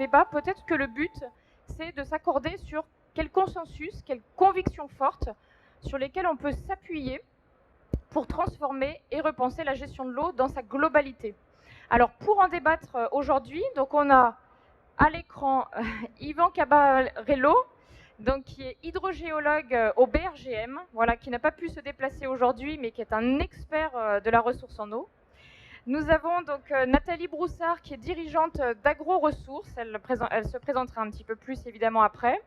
débat, peut-être que le but, c'est de s'accorder sur quel consensus, quelles convictions fortes sur lesquelles on peut s'appuyer pour transformer et repenser la gestion de l'eau dans sa globalité. Alors, pour en débattre aujourd'hui, donc on a à l'écran Yvan Cabarello, donc, qui est hydrogéologue au BRGM, voilà, qui n'a pas pu se déplacer aujourd'hui, mais qui est un expert de la ressource en eau. Nous avons donc Nathalie Broussard, qui est dirigeante d'Agro-Ressources. Elle se présentera un petit peu plus, évidemment, après.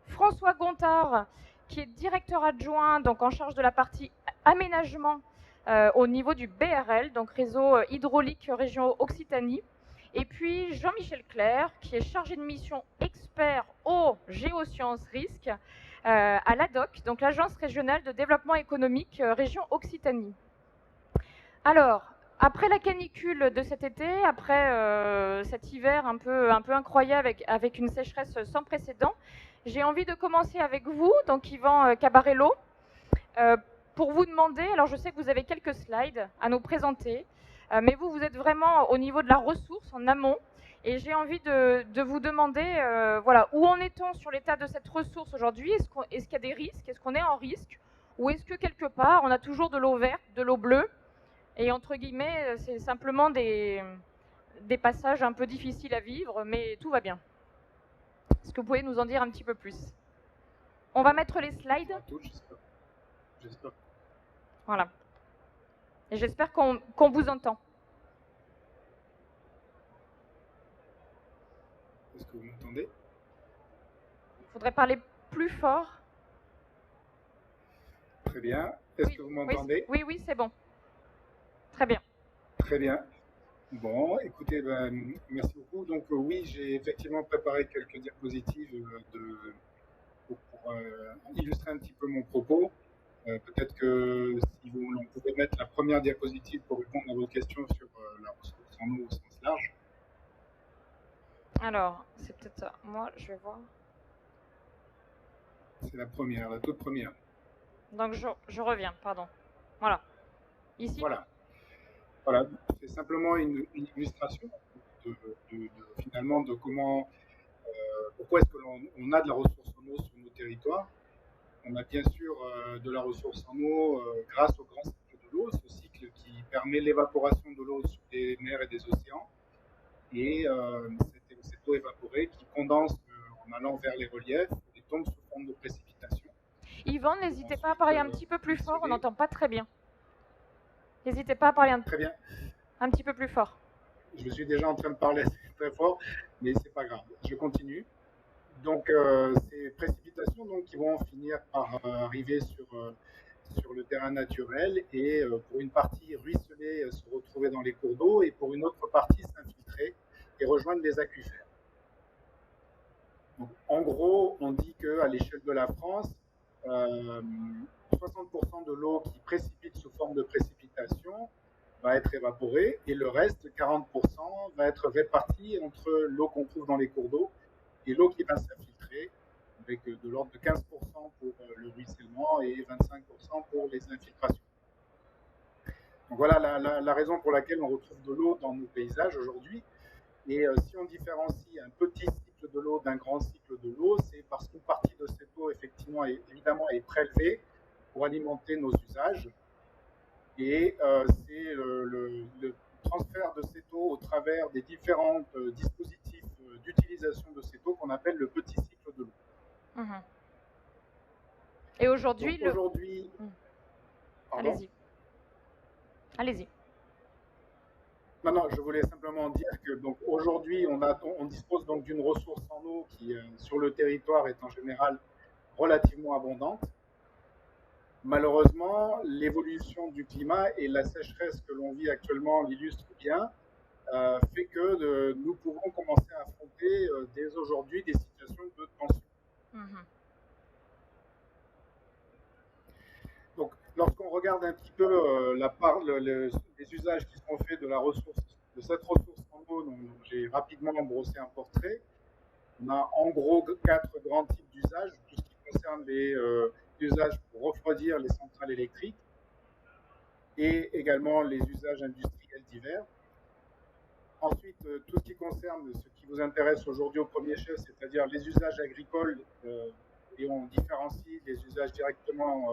François Gontard, qui est directeur adjoint, donc en charge de la partie aménagement au niveau du BRL, donc réseau hydraulique région Occitanie. Et puis Jean-Michel Clerc, qui est chargé de mission expert eau, géosciences, risques à l'ADOC, donc l'Agence régionale de développement économique région Occitanie. Alors, après la canicule de cet été, après cet hiver un peu incroyable avec une sécheresse sans précédent, j'ai envie de commencer avec vous, donc Yvan Cabarello, pour vous demander, alors je sais que vous avez quelques slides à nous présenter, mais vous êtes vraiment au niveau de la ressource, en amont, et j'ai envie de vous demander, voilà, où en est-on sur l'état de cette ressource aujourd'hui? Est-ce qu'il y a des risques? Est-ce qu'on est en risque? Ou est-ce que quelque part, on a toujours de l'eau verte, de l'eau bleue? Et entre guillemets, c'est simplement des passages un peu difficiles à vivre, mais tout va bien. Est-ce que vous pouvez nous en dire un petit peu plus? On va mettre les slides. J'espère. Voilà. Et j'espère qu'on vous entend. Est-ce que vous m'entendez? Il faudrait parler plus fort. Très bien. Est-ce que vous m'entendez? Oui, oui, c'est bon. Très bien. Très bien. Bon, écoutez, merci beaucoup. Donc oui, j'ai effectivement préparé quelques diapositives pour illustrer un petit peu mon propos. Peut-être que si vous pouvez mettre la première diapositive pour répondre à vos questions sur la ressource en eau au sens large. Alors, c'est peut-être ça. Moi, je vais voir. C'est la première, la toute première. Donc je reviens, pardon. Voilà. Ici. Voilà, c'est simplement une illustration finalement de comment, pourquoi est-ce que l'on a de la ressource en eau sur nos territoires. On a bien sûr de la ressource en eau grâce au grand cycle de l'eau, ce cycle qui permet l'évaporation de l'eau sur des mers et des océans, et cette eau évaporée qui condense en allant vers les reliefs et tombe sous forme de précipitation. Yvan, n'hésitez pas à parler un petit peu plus fort, on n'entend pas très bien. N'hésitez pas à parler un petit peu plus fort. Je suis déjà en train de parler très fort, mais c'est pas grave. Je continue. Donc, ces précipitations donc, qui vont finir par arriver sur le terrain naturel et pour une partie ruisseler, se retrouver dans les cours d'eau et pour une autre partie s'infiltrer et rejoindre les aquifères. Donc, en gros, on dit qu'à l'échelle de la France, 60% de l'eau qui précipite sous forme de précipitation va être évaporée et le reste, 40%, va être réparti entre l'eau qu'on trouve dans les cours d'eau et l'eau qui va s'infiltrer, avec de l'ordre de 15% pour le ruissellement et 25% pour les infiltrations. Donc voilà la raison pour laquelle on retrouve de l'eau dans nos paysages aujourd'hui. Et si on différencie un petit cycle de l'eau d'un grand cycle de l'eau, c'est parce qu'une partie de cette eau, effectivement, évidemment, est prélevée pour alimenter nos usages. Et c'est le transfert de cette eau au travers des différents dispositifs d'utilisation de cette eau qu'on appelle le petit cycle de l'eau. Mmh. Et aujourd'hui, Allez-y. Allez-y. Non, je voulais simplement dire que donc aujourd'hui, on dispose donc d'une ressource en eau qui, sur le territoire, est en général relativement abondante. Malheureusement, l'évolution du climat et la sécheresse que l'on vit actuellement l'illustrent bien, fait que nous pouvons commencer à affronter dès aujourd'hui des situations de tension. Mmh. Donc, lorsqu'on regarde un petit peu les usages qui sont faits de cette ressource en eau, dont j'ai rapidement brossé un portrait, on a en gros 4 grands types d'usages, tout ce qui concerne les usages pour refroidir les centrales électriques et également les usages industriels divers. Ensuite, tout ce qui concerne ce qui vous intéresse aujourd'hui au premier chef, c'est-à-dire les usages agricoles, et on différencie les usages directement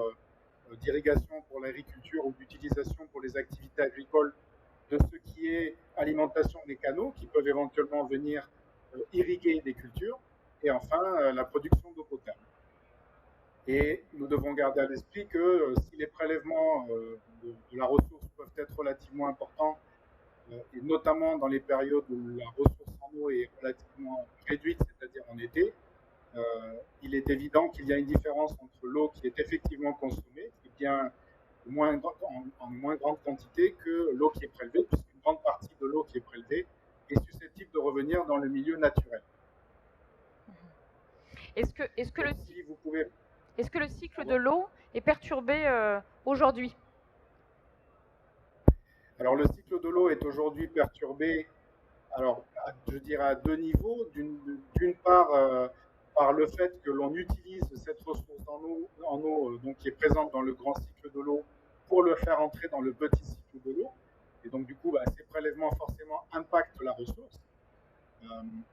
d'irrigation pour l'agriculture ou d'utilisation pour les activités agricoles de ce qui est alimentation des canaux qui peuvent éventuellement venir irriguer des cultures, et enfin la production d'eau potable. Et nous devons garder à l'esprit que si les prélèvements de la ressource peuvent être relativement importants, et notamment dans les périodes où la ressource en eau est relativement réduite, c'est-à-dire en été, il est évident qu'il y a une différence entre l'eau qui est effectivement consommée, qui est bien en moins grande quantité, que l'eau qui est prélevée, puisqu'une grande partie de l'eau qui est prélevée est susceptible de revenir dans le milieu naturel. Est-ce que le cycle de l'eau est perturbé aujourd'hui? Alors le cycle de l'eau est aujourd'hui perturbé, alors je dirais à deux niveaux. D'une part, par le fait que l'on utilise cette ressource en eau donc, qui est présente dans le grand cycle de l'eau pour le faire entrer dans le petit cycle de l'eau. Et donc du coup, ces prélèvements forcément impactent la ressource.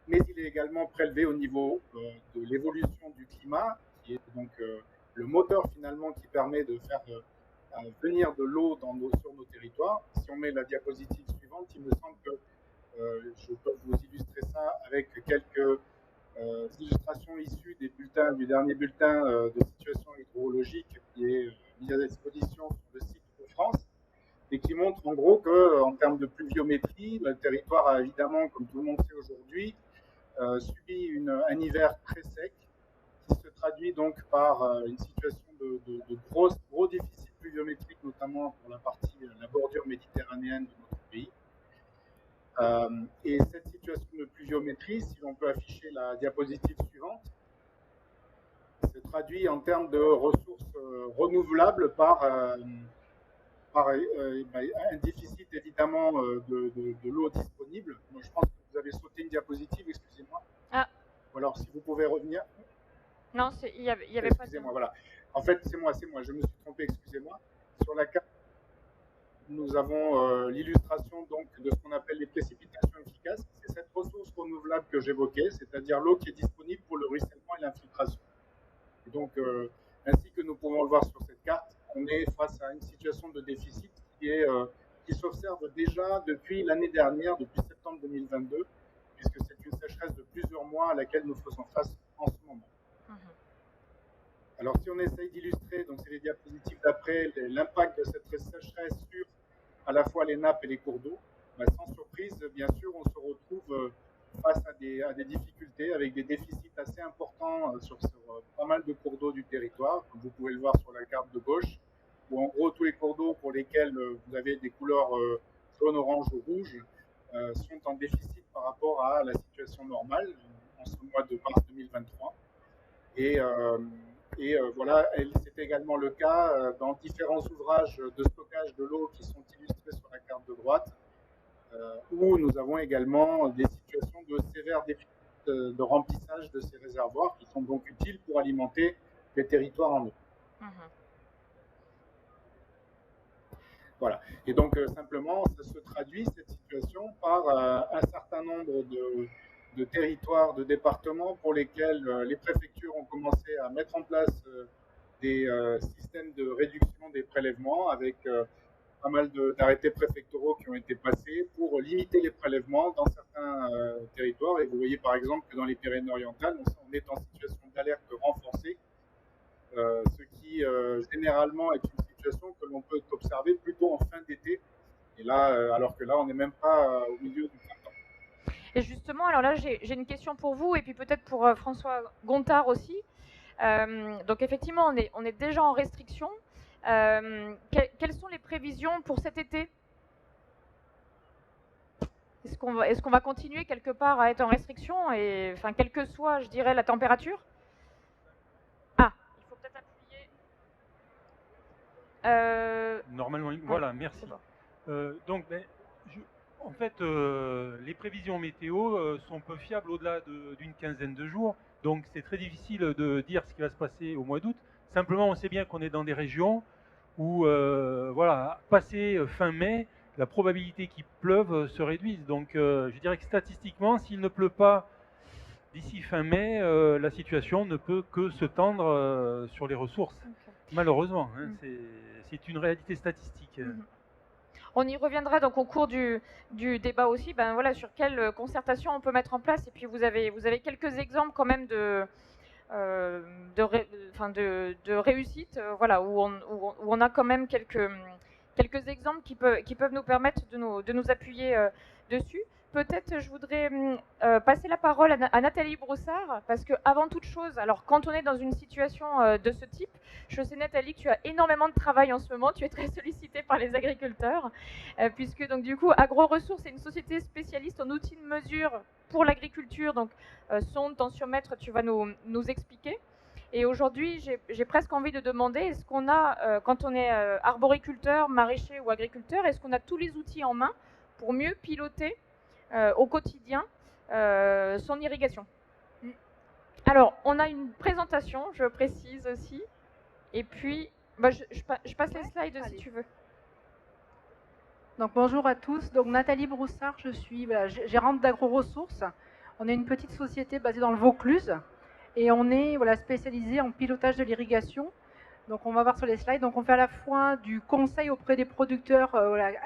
Mais il est également prélevé au niveau de l'évolution du climat, qui est donc le moteur finalement qui permet de faire venir de l'eau sur nos territoires. Si on met la diapositive suivante, il me semble que je peux vous illustrer ça avec quelques illustrations issues du dernier bulletin de situation hydrologique qui est mis à disposition sur le site de France, et qui montre en gros qu'en termes de pluviométrie, le territoire a évidemment, comme tout le monde sait aujourd'hui, subi un hiver très sec, qui se traduit donc par une situation de gros déficit pluviométrique, notamment pour la bordure méditerranéenne de notre pays. Et cette situation de pluviométrie, si l'on peut afficher la diapositive suivante, se traduit en termes de ressources renouvelables par un déficit évidemment de l'eau disponible. Moi, je pense que vous avez sauté une diapositive, excusez-moi. Ah. Ou alors si vous pouvez revenir. Non, il y avait pas. Excusez-moi, voilà. En fait, c'est moi, je me suis trompé, excusez-moi. Sur la carte, nous avons l'illustration donc de ce qu'on appelle les précipitations efficaces. C'est cette ressource renouvelable que j'évoquais, c'est-à-dire l'eau qui est disponible pour le ruissellement et l'infiltration. Et donc, ainsi que nous pouvons le voir sur cette carte, on est face à une situation de déficit qui s'observe déjà depuis l'année dernière, depuis septembre 2022, puisque c'est une sécheresse de plusieurs mois à laquelle nous faisons face en ce moment. Alors, si on essaye d'illustrer, donc c'est les diapositives d'après, l'impact de cette sécheresse sur à la fois les nappes et les cours d'eau, sans surprise, bien sûr, on se retrouve face à des difficultés avec des déficits assez importants sur pas mal de cours d'eau du territoire, comme vous pouvez le voir sur la carte de gauche, où en gros tous les cours d'eau pour lesquels vous avez des couleurs jaune, orange ou rouge sont en déficit par rapport à la situation normale en ce mois de mars 2023. Et voilà, c'est également le cas dans différents ouvrages de stockage de l'eau qui sont illustrés sur la carte de droite, où nous avons également des situations de sévère déficit de remplissage de ces réservoirs qui sont donc utiles pour alimenter les territoires en eau. Voilà. Et donc simplement, ça se traduit, cette situation, par un certain nombre de territoires, de départements pour lesquels les préfectures ont commencé à mettre en place des systèmes de réduction des prélèvements avec pas mal d'arrêtés préfectoraux qui ont été passés pour limiter les prélèvements dans certains territoires. Et vous voyez par exemple que dans les Pyrénées-Orientales, on est en situation d'alerte renforcée, ce qui généralement est une situation que l'on peut observer plutôt en fin d'été. Et là, alors que là, on n'est même pas au milieu du printemps. Et justement, alors là, j'ai une question pour vous et puis peut-être pour François Gontard aussi. Donc effectivement, on est déjà en restriction. Quelles sont les prévisions pour cet été? Est-ce qu'on va continuer quelque part à être en restriction, et enfin quelle que soit, je dirais, la température? Ah, il faut peut-être appuyer. Normalement, voilà, merci. Donc, en fait, les prévisions météo sont peu fiables au-delà d'une quinzaine de jours, donc c'est très difficile de dire ce qui va se passer au mois d'août. Simplement, on sait bien qu'on est dans des régions où, voilà, passé fin mai, la probabilité qu'il pleuve se réduise. Donc je dirais que statistiquement, s'il ne pleut pas d'ici fin mai, la situation ne peut que se tendre sur les ressources. Okay. Malheureusement, hein, c'est une réalité statistique. On y reviendra donc au cours du débat aussi, ben voilà, sur quelle concertation on peut mettre en place. Et puis vous avez quelques exemples quand même de réussite, voilà, où on a quand même quelques exemples qui peuvent nous permettre de nous appuyer dessus. Peut-être je voudrais passer la parole à Nathalie Broussard, parce que avant toute chose, alors quand on est dans une situation de ce type, je sais Nathalie que tu as énormément de travail en ce moment, tu es très sollicitée par les agriculteurs, puisque donc du coup AgroRessources est une société spécialiste en outils de mesure pour l'agriculture, donc sonde, tensiomètre, tu vas nous expliquer. Et aujourd'hui, j'ai presque envie de demander, est-ce qu'on a, quand on est arboriculteur, maraîcher ou agriculteur, est-ce qu'on a tous les outils en main pour mieux piloter au quotidien son irrigation? Alors, on a une présentation, je précise aussi, et puis je passe les slides si tu veux. Donc bonjour à tous, donc Nathalie Broussard, je suis gérante d'AgroRessources. On est une petite société basée dans le Vaucluse et on est spécialisé en pilotage de l'irrigation. Donc on va voir sur les slides, donc on fait à la fois du conseil auprès des producteurs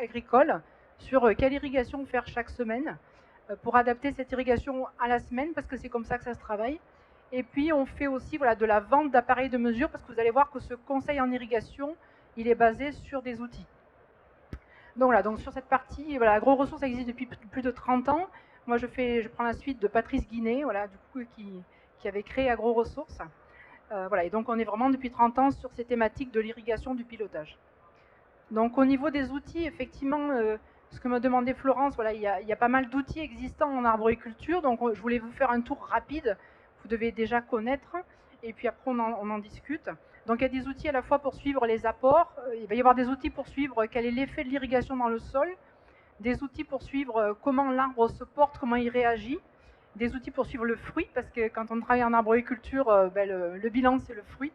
agricoles sur quelle irrigation faire chaque semaine pour adapter cette irrigation à la semaine parce que c'est comme ça que ça se travaille. Et puis on fait aussi de la vente d'appareils de mesure parce que vous allez voir que ce conseil en irrigation, il est basé sur des outils. Donc voilà, donc sur cette partie, AgroRessources existe depuis plus de 30 ans. Moi je prends la suite de Patrice Guinet, du coup, qui avait créé AgroRessources. Et donc on est vraiment depuis 30 ans sur ces thématiques de l'irrigation, du pilotage. Donc au niveau des outils, effectivement, ce que me demandait Florence, il y a pas mal d'outils existants en arboriculture, donc je voulais vous faire un tour rapide, vous devez déjà connaître, et puis après on en discute. Donc il y a des outils à la fois pour suivre les apports, il va y avoir des outils pour suivre quel est l'effet de l'irrigation dans le sol, des outils pour suivre comment l'arbre se porte, comment il réagit, des outils pour suivre le fruit, parce que quand on travaille en arboriculture, le bilan c'est le fruit,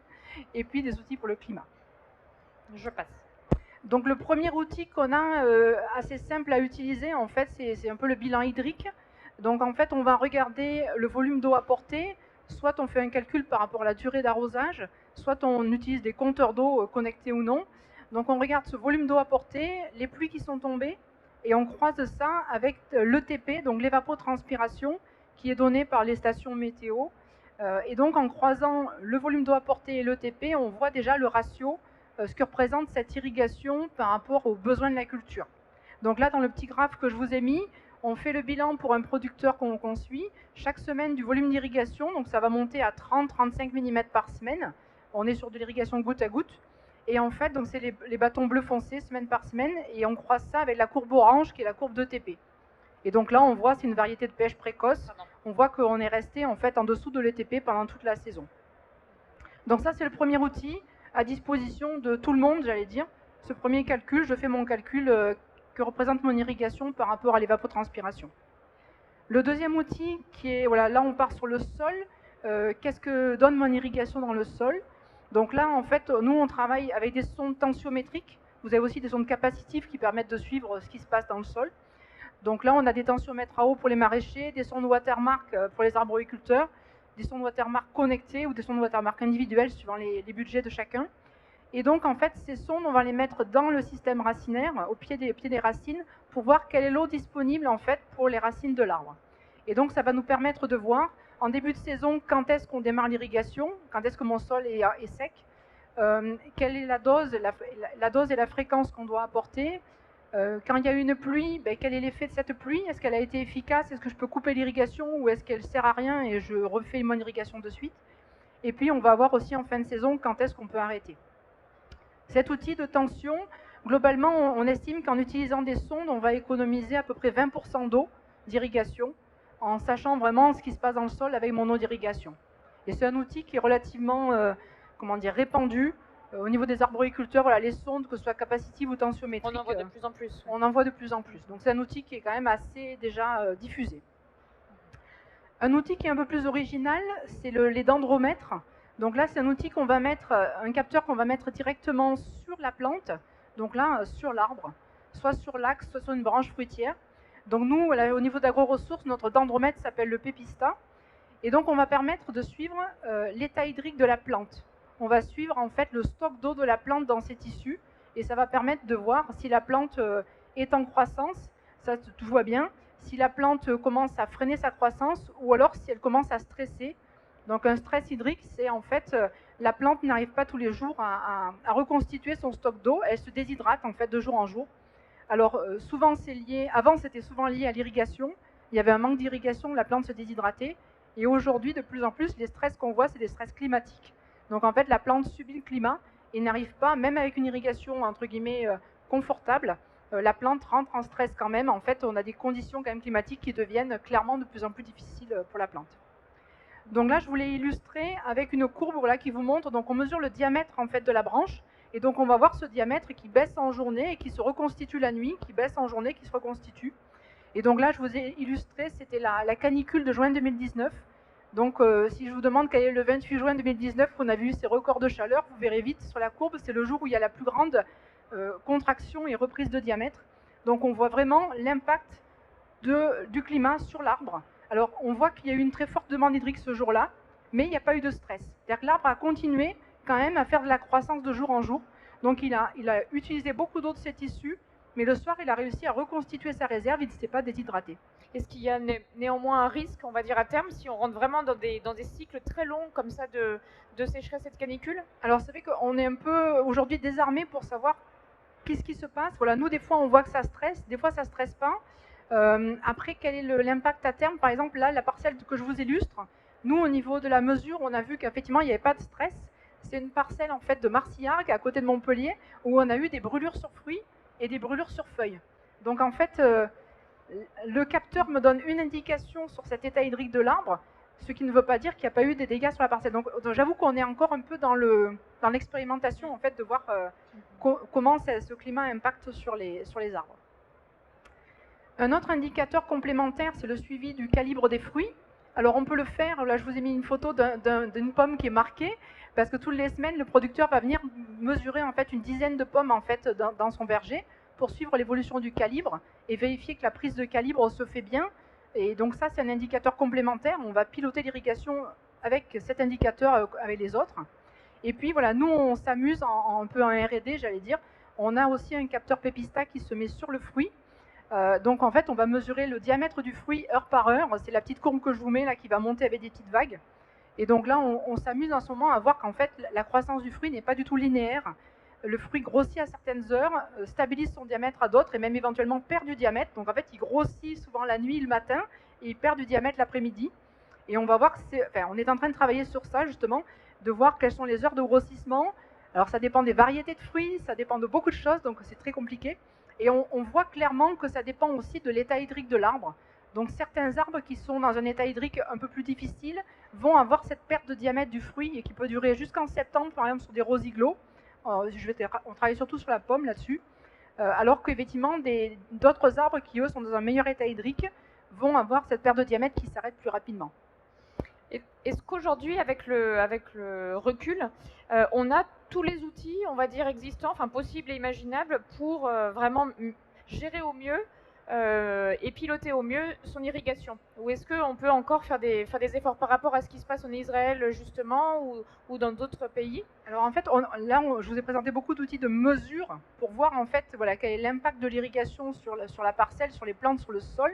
et puis des outils pour le climat. Je passe. Donc le premier outil qu'on a assez simple à utiliser, en fait, c'est un peu le bilan hydrique. Donc en fait, on va regarder le volume d'eau apporté, soit on fait un calcul par rapport à la durée d'arrosage, soit on utilise des compteurs d'eau connectés ou non. Donc on regarde ce volume d'eau apporté, les pluies qui sont tombées, et on croise ça avec l'ETP, donc l'évapotranspiration, qui est donné par les stations météo. Et donc en croisant le volume d'eau apporté et l'ETP, on voit déjà le ratio, ce que représente cette irrigation par rapport aux besoins de la culture. Donc là, dans le petit graphe que je vous ai mis, on fait le bilan pour un producteur qu'on suit, chaque semaine du volume d'irrigation, donc ça va monter à 30-35 mm par semaine. On est sur de l'irrigation goutte à goutte. Et en fait, donc c'est les bâtons bleus foncés semaine par semaine, et on croise ça avec la courbe orange qui est la courbe d'ETP. Et donc là, on voit, c'est une variété de pêche précoce. On voit qu'on est resté en fait en dessous de l'ETP pendant toute la saison. Donc ça, c'est le premier outil à disposition de tout le monde, j'allais dire. Ce premier calcul, je fais mon calcul que représente mon irrigation par rapport à l'évapotranspiration. Le deuxième outil, qui est, là on part sur le sol. Qu'est-ce que donne mon irrigation dans le sol? Donc là, en fait, nous on travaille avec des sondes tensiométriques. Vous avez aussi des sondes capacitives qui permettent de suivre ce qui se passe dans le sol. Donc là, on a des tensiomètres à eau pour les maraîchers, des sondes watermark pour les arboriculteurs, des sondes watermark connectées ou des sondes watermark individuelles suivant les budgets de chacun. Et donc, en fait, ces sondes, on va les mettre dans le système racinaire, au pied des racines, pour voir quelle est l'eau disponible, en fait, pour les racines de l'arbre. Et donc, ça va nous permettre de voir, en début de saison, quand est-ce qu'on démarre l'irrigation, quand est-ce que mon sol est sec, quelle est la dose et la fréquence qu'on doit apporter. Quand il y a une pluie, quel est l'effet de cette pluie? Est-ce qu'elle a été efficace? Est-ce que je peux couper l'irrigation ou est-ce qu'elle ne sert à rien et je refais mon irrigation de suite? Et puis, on va voir aussi en fin de saison quand est-ce qu'on peut arrêter. Cet outil de tension, globalement, on estime qu'en utilisant des sondes, on va économiser à peu près 20% d'eau d'irrigation en sachant vraiment ce qui se passe dans le sol avec mon eau d'irrigation. Et c'est un outil qui est relativement répandu. Au niveau des arboriculteurs, les sondes, que ce soit capacitives ou tensiométriques, on en voit de plus en plus. On en voit de plus en plus. Donc c'est un outil qui est quand même assez déjà diffusé. Un outil qui est un peu plus original, c'est les dendromètres. Donc là, c'est un outil un capteur qu'on va mettre directement sur la plante, donc là, sur l'arbre. soit sur l'axe, soit sur une branche fruitière. Donc nous, au niveau d'AgroRessources, notre dendromètre s'appelle le Pépista. Et donc on va permettre de suivre l'état hydrique de la plante. On va suivre en fait le stock d'eau de la plante dans ses tissus. Et ça va permettre de voir si la plante est en croissance, ça tout va bien. Si la plante commence à freiner sa croissance ou alors si elle commence à stresser. Donc un stress hydrique, c'est en fait la plante n'arrive pas tous les jours à reconstituer son stock d'eau, elle se déshydrate en fait de jour en jour. Alors souvent c'est lié, avant c'était souvent lié à l'irrigation, il y avait un manque d'irrigation, la plante se déshydratait, et aujourd'hui de plus en plus les stress qu'on voit c'est des stress climatiques. Donc en fait la plante subit le climat et n'arrive pas, même avec une irrigation entre guillemets confortable, la plante rentre en stress quand même. En fait on a des conditions quand même climatiques qui deviennent clairement de plus en plus difficiles pour la plante. Donc là, je voulais illustrer avec une courbe voilà, qui vous montre, donc on mesure le diamètre en fait de la branche, et donc on va voir ce diamètre qui baisse en journée et qui se reconstitue la nuit, qui baisse en journée, qui se reconstitue. Et donc là, je vous ai illustré, c'était la canicule de juin 2019. Donc si je vous demande quel est le 28 juin 2019, on a vu ces records de chaleur, vous verrez vite sur la courbe, c'est le jour où il y a la plus grande contraction et reprise de diamètre. Donc on voit vraiment l'impact du climat sur l'arbre. Alors, on voit qu'il y a eu une très forte demande hydrique ce jour-là, mais il n'y a pas eu de stress. C'est-à-dire que l'arbre a continué quand même à faire de la croissance de jour en jour. Donc, il a utilisé beaucoup d'eau de ses tissus, mais le soir, il a réussi à reconstituer sa réserve, il ne s'est pas déshydraté. Est-ce qu'il y a néanmoins un risque, on va dire à terme, si on rentre vraiment dans des cycles très longs comme ça de sécheresse et de canicule? Alors, c'est vrai qu'on est un peu aujourd'hui désarmé pour savoir qu'est-ce qui se passe. Voilà, nous, des fois, on voit que ça stresse, des fois, ça ne stresse pas. Après, quel est l'impact à terme? Par exemple, là, la parcelle que je vous illustre, nous, au niveau de la mesure, on a vu qu'effectivement, il n'y avait pas de stress. C'est une parcelle en fait de Marcillargues, à côté de Montpellier, où on a eu des brûlures sur fruits et des brûlures sur feuilles. Donc, en fait, le capteur me donne une indication sur cet état hydrique de l'arbre, ce qui ne veut pas dire qu'il n'y a pas eu des dégâts sur la parcelle. Donc j'avoue qu'on est encore un peu dans l'expérimentation en fait, de voir comment ce climat impacte sur les arbres. Un autre indicateur complémentaire, c'est le suivi du calibre des fruits. Alors on peut le faire, là je vous ai mis une photo d'une pomme qui est marquée, parce que toutes les semaines, le producteur va venir mesurer en fait une dizaine de pommes en fait, dans son verger, pour suivre l'évolution du calibre et vérifier que la prise de calibre se fait bien. Et donc ça, c'est un indicateur complémentaire. On va piloter l'irrigation avec cet indicateur, avec les autres. Et puis voilà, nous, on s'amuse un peu en R&D, j'allais dire. On a aussi un capteur Pépista qui se met sur le fruit. Donc en fait, on va mesurer le diamètre du fruit heure par heure. C'est la petite courbe que je vous mets là qui va monter avec des petites vagues. Et donc là, on s'amuse en ce moment à voir qu'en fait, la croissance du fruit n'est pas du tout linéaire. Le fruit grossit à certaines heures, stabilise son diamètre à d'autres et même éventuellement perd du diamètre. Donc en fait, il grossit souvent la nuit, le matin, et il perd du diamètre l'après-midi. Et on va voir on est en train de travailler sur ça justement, de voir quelles sont les heures de grossissement. Alors ça dépend des variétés de fruits, ça dépend de beaucoup de choses, donc c'est très compliqué. Et on voit clairement que ça dépend aussi de l'état hydrique de l'arbre. Donc certains arbres qui sont dans un état hydrique un peu plus difficile vont avoir cette perte de diamètre du fruit et qui peut durer jusqu'en septembre, par exemple sur des rosiglots. On travaille surtout sur la pomme là-dessus, alors qu'effectivement d'autres arbres qui eux sont dans un meilleur état hydrique vont avoir cette perte de diamètre qui s'arrête plus rapidement. Est-ce qu'aujourd'hui, avec le recul, on a tous les outils, on va dire, existants, enfin possibles et imaginables pour vraiment gérer au mieux et piloter au mieux son irrigation? Ou est-ce qu'on peut encore faire des efforts par rapport à ce qui se passe en Israël justement ou dans d'autres pays? Alors en fait, je vous ai présenté beaucoup d'outils de mesure pour voir en fait voilà, quel est l'impact de l'irrigation sur la parcelle, sur les plantes, sur le sol.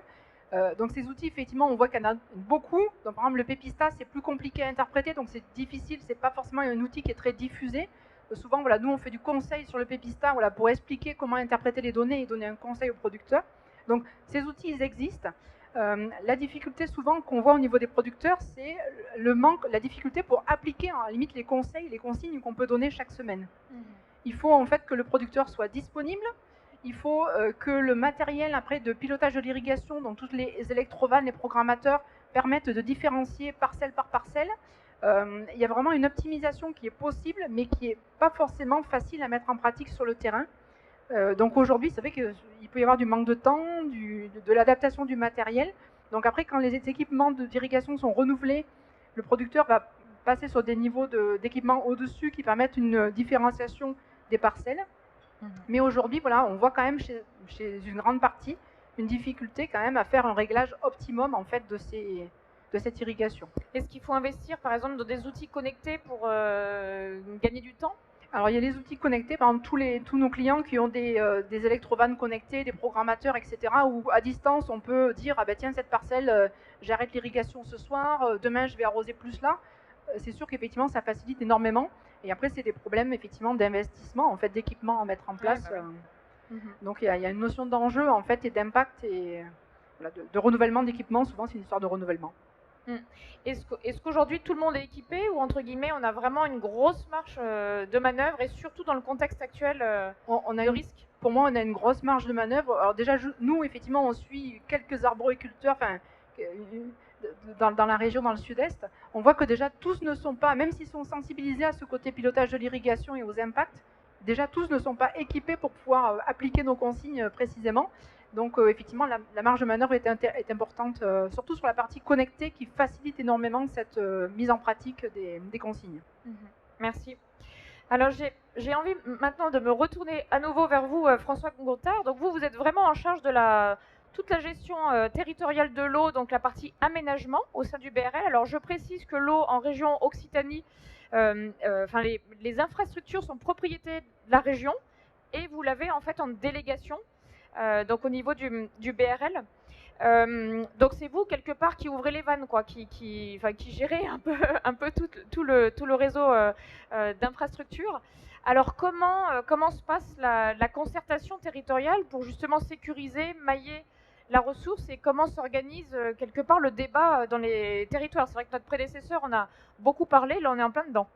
Donc ces outils, effectivement, on voit qu'il y en a beaucoup. Donc, par exemple, le Pépista, c'est plus compliqué à interpréter, donc c'est difficile, c'est pas forcément un outil qui est très diffusé. Souvent, voilà, nous, on fait du conseil sur le Pépista voilà, pour expliquer comment interpréter les données et donner un conseil au producteur. Donc ces outils, ils existent. La difficulté souvent qu'on voit au niveau des producteurs, c'est la difficulté pour appliquer à la limite les conseils, les consignes qu'on peut donner chaque semaine. Il faut en fait que le producteur soit disponible. Il faut que le matériel après de pilotage de l'irrigation, donc toutes les électrovannes, les programmateurs, permettent de différencier parcelle par parcelle. Il y a vraiment une optimisation qui est possible, mais qui n'est pas forcément facile à mettre en pratique sur le terrain. Donc aujourd'hui, c'est vrai qu'il peut y avoir du manque de temps, de l'adaptation du matériel. Donc après, quand les équipements d'irrigation sont renouvelés, le producteur va passer sur des niveaux d'équipement au-dessus qui permettent une différenciation des parcelles. Mais aujourd'hui, voilà, on voit quand même chez une grande partie une difficulté quand même à faire un réglage optimum en fait de cette irrigation. Est-ce qu'il faut investir par exemple dans des outils connectés pour gagner du temps? Alors il y a les outils connectés, par exemple tous nos clients qui ont des électrovannes connectées, des programmateurs, etc. où à distance on peut dire ah ben tiens cette parcelle j'arrête l'irrigation ce soir, demain je vais arroser plus là. C'est sûr qu'effectivement ça facilite énormément. Et après c'est des problèmes effectivement d'investissement, en fait d'équipement à mettre en place. Donc il y a une notion d'enjeu en fait et d'impact et voilà, de renouvellement d'équipement. Souvent c'est une histoire de renouvellement. Est-ce qu'aujourd'hui tout le monde est équipé ou entre guillemets on a vraiment une grosse marge de manœuvre et surtout dans le contexte actuel on a de risque? Pour moi on a une grosse marge de manœuvre. Alors déjà nous effectivement on suit quelques arboriculteurs, enfin dans la région, dans le sud-est, on voit que déjà tous ne sont pas, même s'ils sont sensibilisés à ce côté pilotage de l'irrigation et aux impacts, déjà tous ne sont pas équipés pour pouvoir appliquer nos consignes précisément. Donc effectivement, la marge de manœuvre est importante, surtout sur la partie connectée qui facilite énormément cette mise en pratique des consignes. Merci. Alors j'ai envie maintenant de me retourner à nouveau vers vous, François Gontard. Donc vous êtes vraiment en charge de toute la gestion territoriale de l'eau, donc la partie aménagement au sein du BRL. Alors je précise que l'eau en région Occitanie, les infrastructures sont propriété de la région et vous l'avez en fait en délégation, donc au niveau du BRL. Donc c'est vous quelque part qui ouvrez les vannes, quoi, qui gérez un peu tout le réseau d'infrastructures. Alors comment se passe la concertation territoriale pour justement sécuriser, mailler la ressource et comment s'organise quelque part le débat dans les territoires? C'est vrai que notre prédécesseur en a beaucoup parlé, là on est en plein dedans.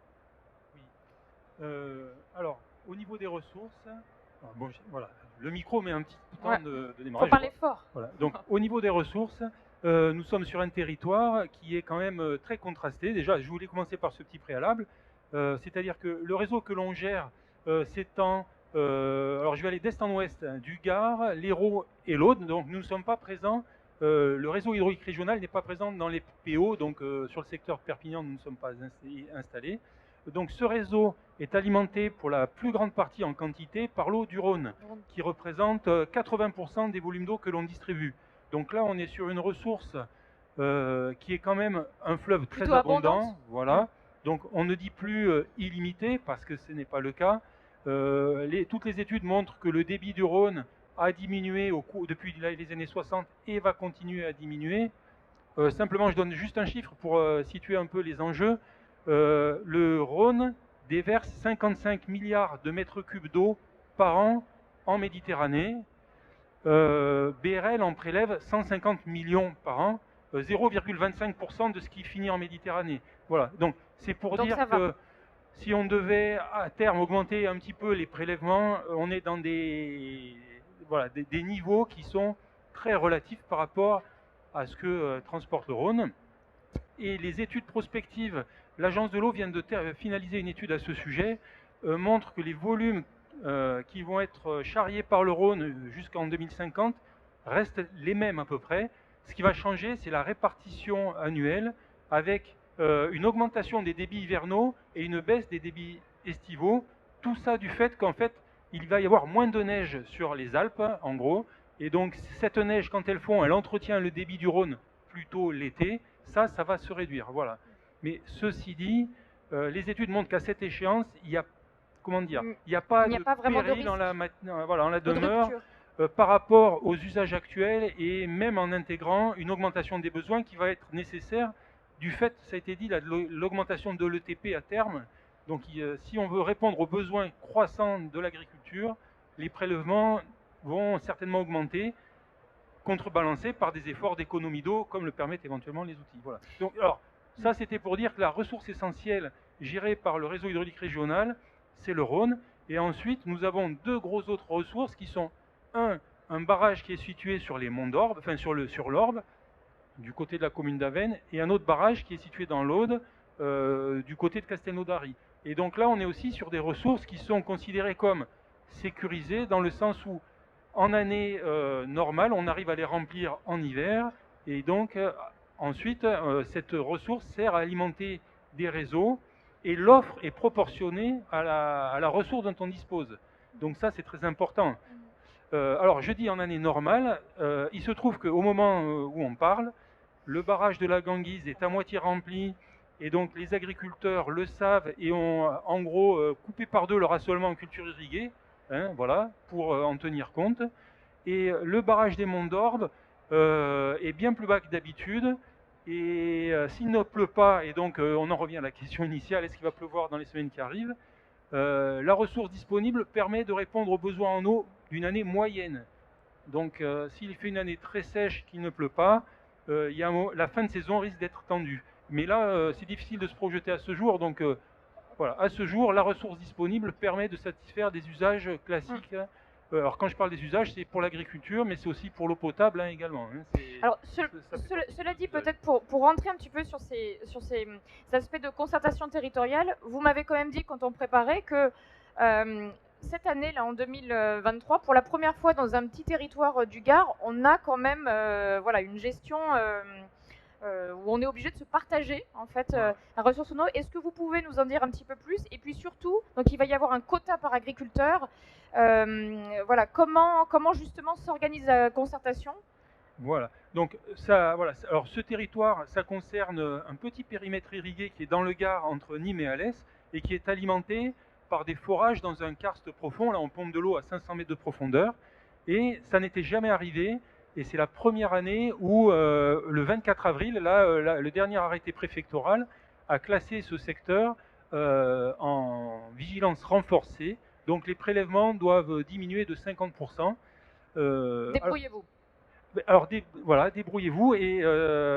Oui. Alors au niveau des ressources, voilà, le micro met un petit temps de démarrage. Il faut parler fort. Voilà. Donc au niveau des ressources, nous sommes sur un territoire qui est quand même très contrasté. Déjà, je voulais commencer par ce petit préalable, c'est-à-dire que le réseau que l'on gère s'étend, alors je vais aller d'est en ouest, du Gard, l'Hérault et l'Aude. Donc nous ne sommes pas présents, le réseau hydraulique régional n'est pas présent dans les PO, donc sur le secteur Perpignan nous ne sommes pas installés. Donc ce réseau est alimenté pour la plus grande partie en quantité par l'eau du Rhône, qui représente 80% des volumes d'eau que l'on distribue. Donc là, on est sur une ressource qui est quand même un fleuve très abondant. Voilà. Donc on ne dit plus illimité, parce que ce n'est pas le cas. Toutes les études montrent que le débit du Rhône a diminué depuis les années 60 et va continuer à diminuer. Simplement, je donne juste un chiffre pour situer un peu les enjeux. Le Rhône déverse 55 milliards de mètres cubes d'eau par an en Méditerranée. BRL en prélève 150 millions par an, 0,25% de ce qui finit en Méditerranée. Voilà, donc c'est pour dire que si on devait à terme augmenter un petit peu les prélèvements, on est dans des niveaux qui sont très relatifs par rapport à ce que transporte le Rhône. Et les études prospectives, l'agence de l'eau vient de finaliser une étude à ce sujet, montre que les volumes qui vont être charriés par le Rhône jusqu'en 2050 restent les mêmes à peu près. Ce qui va changer, c'est la répartition annuelle avec une augmentation des débits hivernaux et une baisse des débits estivaux. Tout ça du fait qu'en fait, il va y avoir moins de neige sur les Alpes, en gros. Et donc, cette neige, quand elle fond, elle entretient le débit du Rhône plutôt l'été. Ça va se réduire. Voilà. Mais ceci dit, les études montrent qu'à cette échéance, il y a, comment dire, il n'y a pas de péril en la demeure par rapport aux usages actuels et même en intégrant une augmentation des besoins qui va être nécessaire du fait, ça a été dit, l'augmentation de l'ETP à terme. Donc si on veut répondre aux besoins croissants de l'agriculture, les prélèvements vont certainement augmenter, contrebalancés par des efforts d'économie d'eau comme le permettent éventuellement les outils. Voilà. Donc, alors, ça c'était pour dire que la ressource essentielle gérée par le réseau hydraulique régional, c'est le Rhône. Et ensuite, nous avons deux grosses autres ressources qui sont un barrage qui est situé sur les monts d'Orbe, enfin sur l'Orbe, du côté de la commune d'Avesnes, et un autre barrage qui est situé dans l'Aude, du côté de Castelnaudary. Et donc là, on est aussi sur des ressources qui sont considérées comme sécurisées, dans le sens où, en année normale, on arrive à les remplir en hiver, et donc ensuite, cette ressource sert à alimenter des réseaux, et l'offre est proportionnée à la ressource dont on dispose. Donc ça, c'est très important. Alors, je dis en année normale, il se trouve qu'au moment où on parle, le barrage de la Ganguise est à moitié rempli, et donc les agriculteurs le savent et ont en gros coupé par deux leur assolement en culture irriguée, hein, voilà, pour en tenir compte. Et le barrage des Monts d'Orbe est bien plus bas que d'habitude. Et s'il ne pleut pas, et donc on en revient à la question initiale, est-ce qu'il va pleuvoir dans les semaines qui arrivent, la ressource disponible permet de répondre aux besoins en eau d'une année moyenne. Donc s'il fait une année très sèche, qu'il ne pleut pas, la fin de saison risque d'être tendue. Mais là, c'est difficile de se projeter à ce jour. Donc voilà, à ce jour, la ressource disponible permet de satisfaire des usages classiques. Alors quand je parle des usages, c'est pour l'agriculture, mais c'est aussi pour l'eau potable également. Alors cela dit, peut-être pour rentrer un petit peu sur ces aspects de concertation territoriale, vous m'avez quand même dit quand on préparait que cette année, là, en 2023, pour la première fois dans un petit territoire du Gard, on a quand même voilà, une gestion où on est obligé de se partager en fait la ressource en eau. Est-ce que vous pouvez nous en dire un petit peu plus? Et puis surtout, donc il va y avoir un quota par agriculteur. Voilà, comment justement s'organise la concertation? Voilà. Donc ça, voilà. Alors ce territoire, ça concerne un petit périmètre irrigué qui est dans le Gard entre Nîmes et Alès et qui est alimenté par des forages dans un karst profond. Là, on pompe de l'eau à 500 mètres de profondeur et ça n'était jamais arrivé. Et c'est la première année où, le 24 avril, le dernier arrêté préfectoral a classé ce secteur en vigilance renforcée. Donc les prélèvements doivent diminuer de 50%. Débrouillez-vous. Alors voilà, débrouillez-vous. Et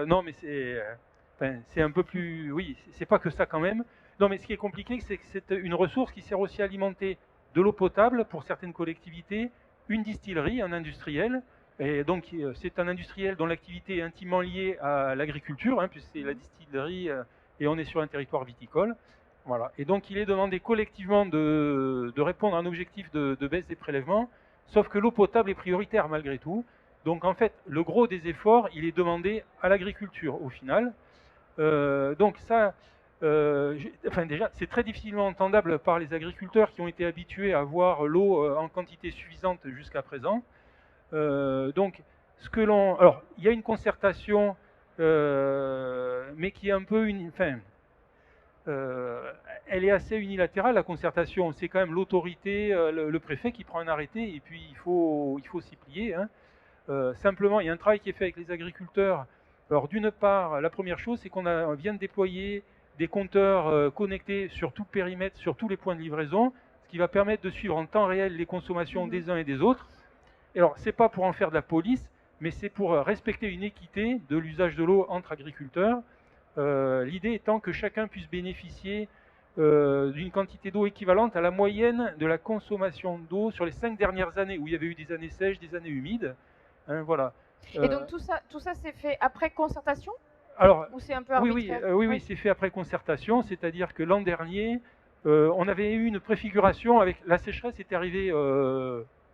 non, mais c'est un peu plus... Oui, c'est pas que ça quand même. Non, mais ce qui est compliqué, c'est que c'est une ressource qui sert aussi à alimenter de l'eau potable pour certaines collectivités, une distillerie, un industriel. Et donc, c'est un industriel dont l'activité est intimement liée à l'agriculture, hein, puisque c'est la distillerie et on est sur un territoire viticole. Voilà. Et donc, il est demandé collectivement de répondre à un objectif de baisse des prélèvements, sauf que l'eau potable est prioritaire malgré tout. Donc, en fait, le gros des efforts, il est demandé à l'agriculture au final. Donc, ça, enfin, déjà, c'est très difficilement entendable par les agriculteurs qui ont été habitués à avoir l'eau en quantité suffisante jusqu'à présent. Donc, alors, il y a une concertation, mais qui est un peu elle est assez unilatérale, la concertation. C'est quand même l'autorité, le préfet qui prend un arrêté, et puis il faut s'y plier. Hein. Simplement, il y a un travail qui est fait avec les agriculteurs. Alors, d'une part, la première chose, c'est qu'on vient de déployer des compteurs connectés sur tout le périmètre, sur tous les points de livraison, ce qui va permettre de suivre en temps réel les consommations des uns et des autres. Alors, ce n'est pas pour en faire de la police, mais c'est pour respecter une équité de l'usage de l'eau entre agriculteurs. L'idée étant que chacun puisse bénéficier d'une quantité d'eau équivalente à la moyenne de la consommation d'eau sur les 5 dernières années, où il y avait eu des années sèches, des années humides. Hein, voilà. Et donc tout ça c'est fait après concertation? Alors, ou c'est un peu arbitraire? Oui, c'est fait après concertation, c'est-à-dire que l'an dernier, on avait eu une préfiguration avec la sécheresse est arrivée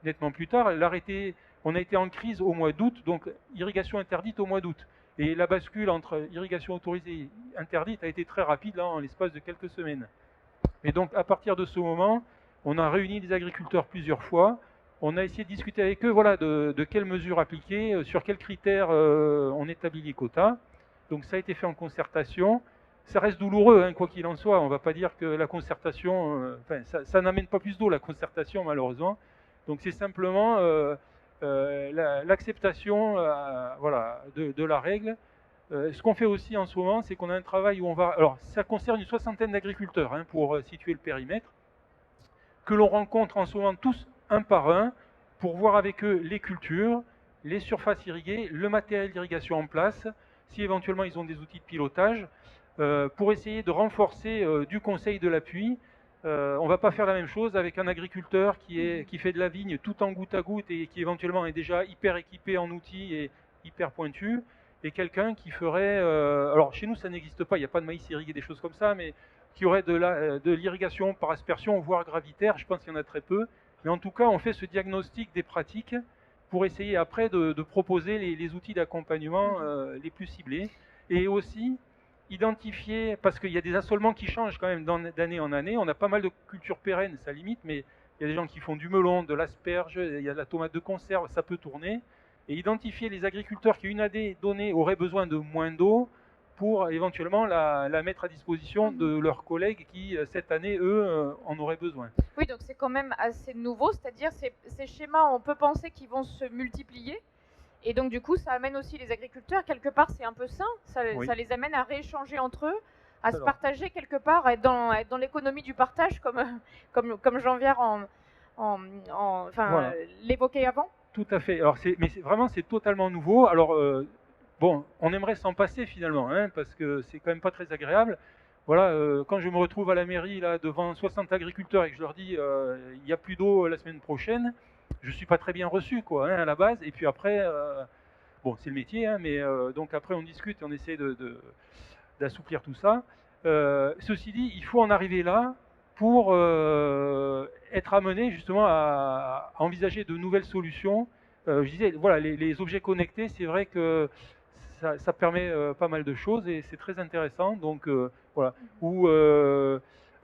nettement plus tard. On a été en crise au mois d'août, donc irrigation interdite au mois d'août. Et la bascule entre irrigation autorisée et interdite a été très rapide là, en l'espace de quelques semaines. Et donc à partir de ce moment, on a réuni les agriculteurs plusieurs fois. On a essayé de discuter avec eux voilà, de quelles mesures appliquer, sur quels critères on établit les quotas. Donc ça a été fait en concertation. Ça reste douloureux, hein, quoi qu'il en soit. On ne va pas dire que la concertation... ça n'amène pas plus d'eau, la concertation, malheureusement. Donc c'est simplement l'acceptation voilà, de la règle. Ce qu'on fait aussi en ce moment, c'est qu'on a un travail où on va... Alors ça concerne une 60aine d'agriculteurs, hein, pour situer le périmètre, que l'on rencontre en ce moment tous un par un, pour voir avec eux les cultures, les surfaces irriguées, le matériel d'irrigation en place, si éventuellement ils ont des outils de pilotage, pour essayer de renforcer du conseil de l'appui. On ne va pas faire la même chose avec un agriculteur qui fait de la vigne tout en goutte à goutte et qui éventuellement est déjà hyper équipé en outils et hyper pointu, et quelqu'un qui ferait... alors chez nous ça n'existe pas, il n'y a pas de maïs irrigué, des choses comme ça, mais qui aurait de l'irrigation par aspersion, voire gravitaire, je pense qu'il y en a très peu. Mais en tout cas, on fait ce diagnostic des pratiques pour essayer après de proposer les outils d'accompagnement les plus ciblés. Et aussi identifier, parce qu'il y a des assolements qui changent quand même d'année en année. On a pas mal de cultures pérennes, ça limite, mais il y a des gens qui font du melon, de l'asperge, il y a de la tomate de conserve, ça peut tourner. Et identifier les agriculteurs qui, une année donnée, auraient besoin de moins d'eau pour éventuellement la mettre à disposition de leurs collègues qui, cette année, eux, en auraient besoin. Oui, donc c'est quand même assez nouveau, c'est-à-dire ces schémas, on peut penser qu'ils vont se multiplier. Et donc, du coup, ça amène aussi les agriculteurs, quelque part, c'est un peu sain, Oui. ça les amène à rééchanger entre eux, à se Alors. partager quelque part, à être dans l'économie du partage, comme Jean-Pierre Voilà. l'évoquait avant. Tout à fait. Alors, vraiment, c'est totalement nouveau. Alors, bon, on aimerait s'en passer finalement, hein, parce que c'est quand même pas très agréable. Voilà, quand je me retrouve à la mairie là devant 60 agriculteurs et que je leur dis il n'y a plus d'eau la semaine prochaine, je suis pas très bien reçu quoi, hein, à la base. Et puis après, bon, c'est le métier, hein, mais donc après on discute et on essaie d'assouplir tout ça. Ceci dit, il faut en arriver là pour être amené justement à envisager de nouvelles solutions. Je disais, voilà, les objets connectés, c'est vrai que ça permet pas mal de choses et c'est très intéressant. Donc voilà.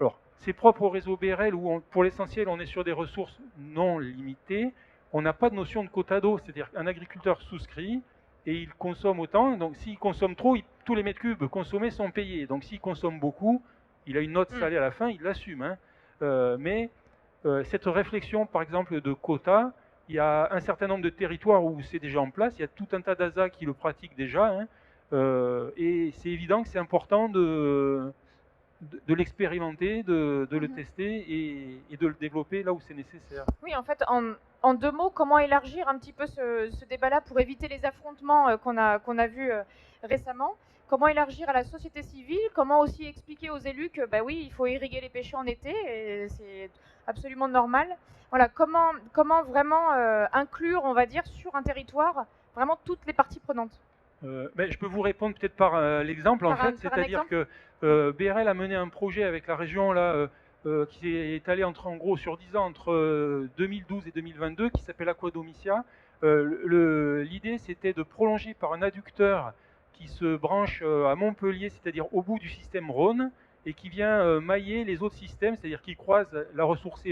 Alors, c'est propre au réseau BRL où pour l'essentiel on est sur des ressources non limitées. On n'a pas de notion de quota d'eau, c'est-à-dire qu'un agriculteur souscrit et il consomme autant. Donc s'il consomme trop, tous les mètres cubes consommés sont payés. Donc s'il consomme beaucoup, il a une note salée à la fin, il l'assume. Hein. Mais cette réflexion, par exemple, de quotas, il y a un certain nombre de territoires où c'est déjà en place. Il y a tout un tas d'ASA qui le pratiquent déjà. Hein. Et c'est évident que c'est important de l'expérimenter, de le tester et de le développer là où c'est nécessaire. Oui, en fait, en deux mots, comment élargir un petit peu ce débat-là pour éviter les affrontements qu'on a vus récemment? Comment élargir à la société civile? Comment aussi expliquer aux élus que, bah oui, il faut irriguer les pêchers en été, et c'est absolument normal. Voilà, comment vraiment inclure, on va dire, sur un territoire, vraiment toutes les parties prenantes? Je peux vous répondre peut-être par l'exemple, en fait, c'est-à-dire que BRL a mené un projet avec la région là, qui est étalé en gros sur 10 ans entre 2012 et 2022, qui s'appelle Aquadomicia. L'idée, c'était de prolonger par un adducteur qui se branche à Montpellier, c'est-à-dire au bout du système Rhône, et qui vient mailler les autres systèmes, c'est-à-dire qui croise la ressource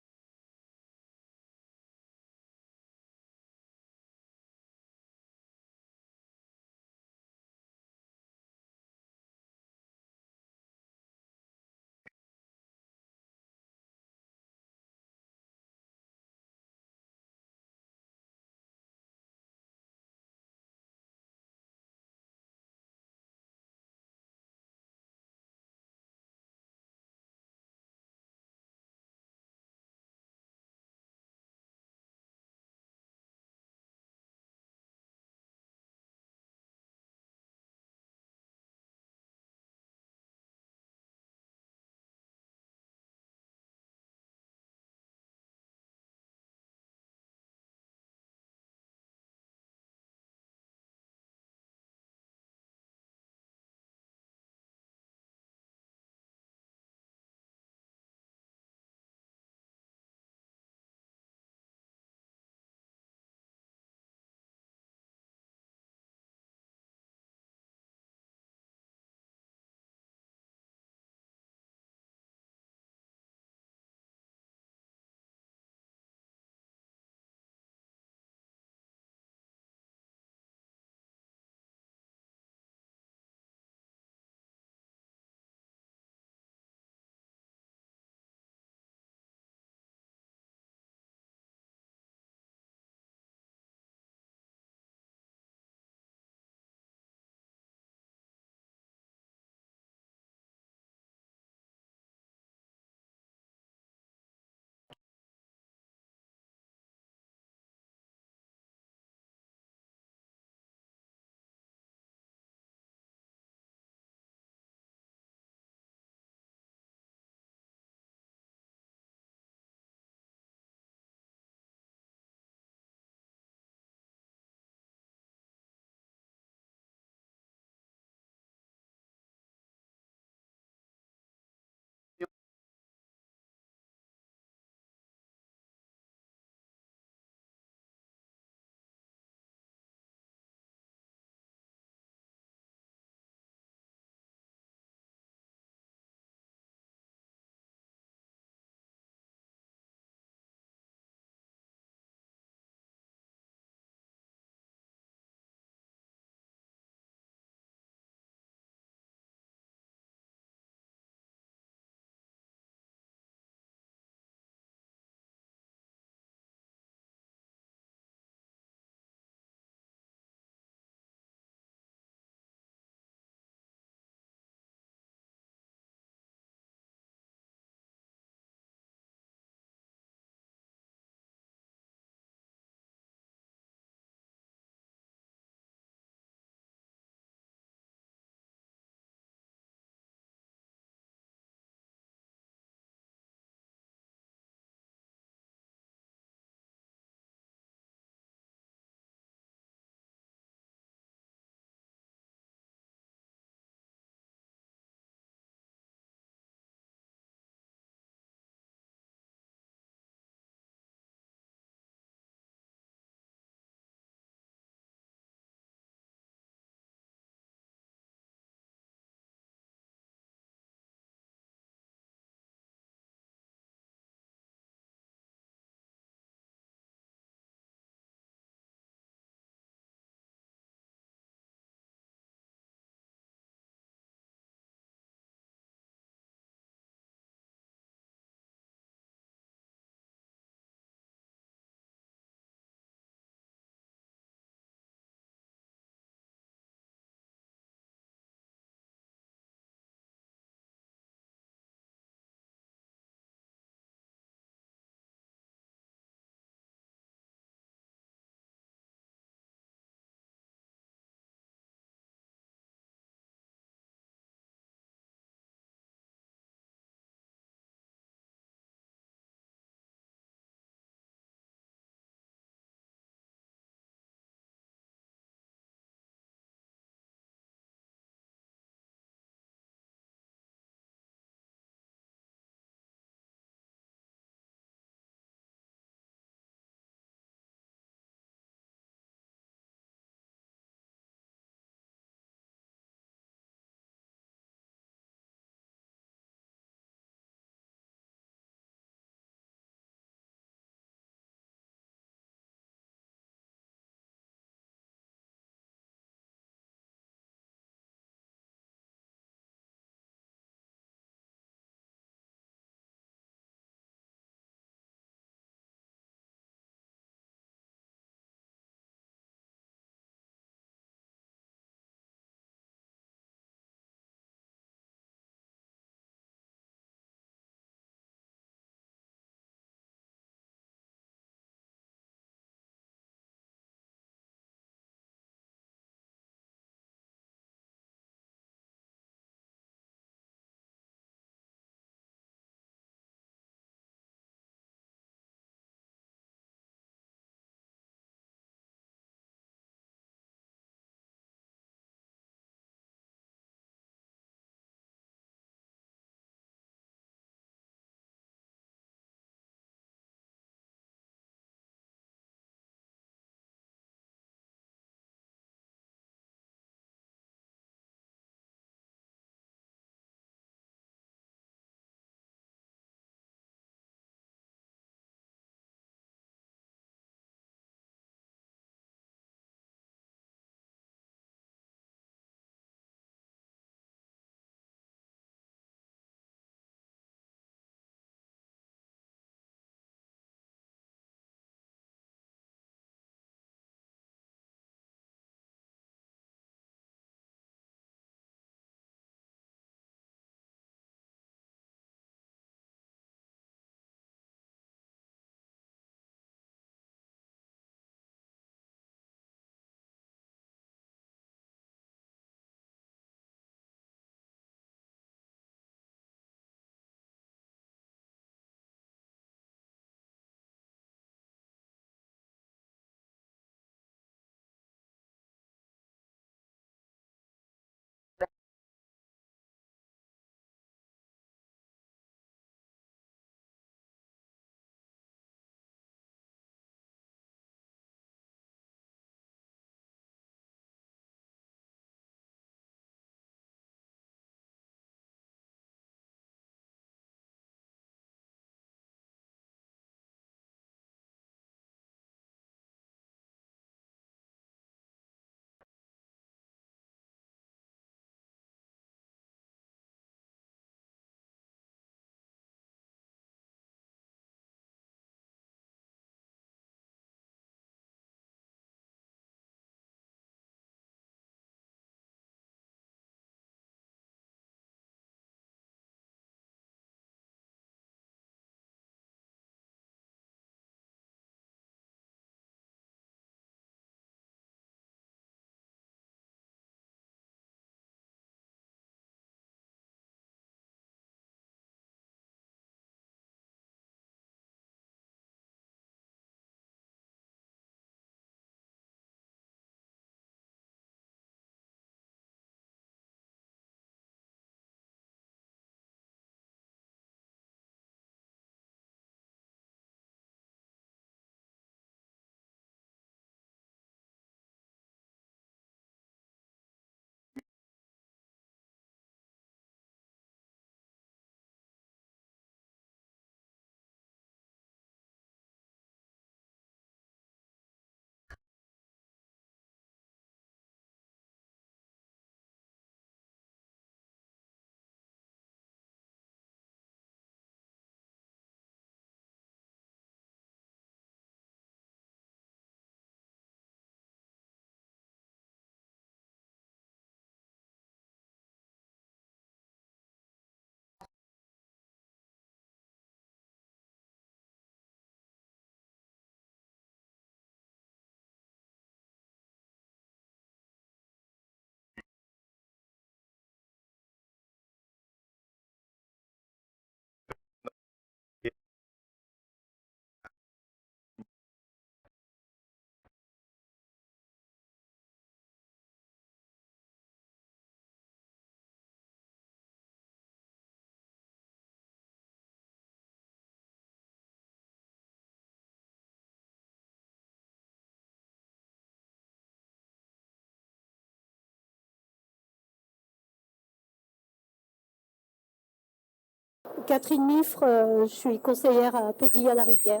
Catherine Mifre, je suis conseillère à Pédille-à-la-Rivière,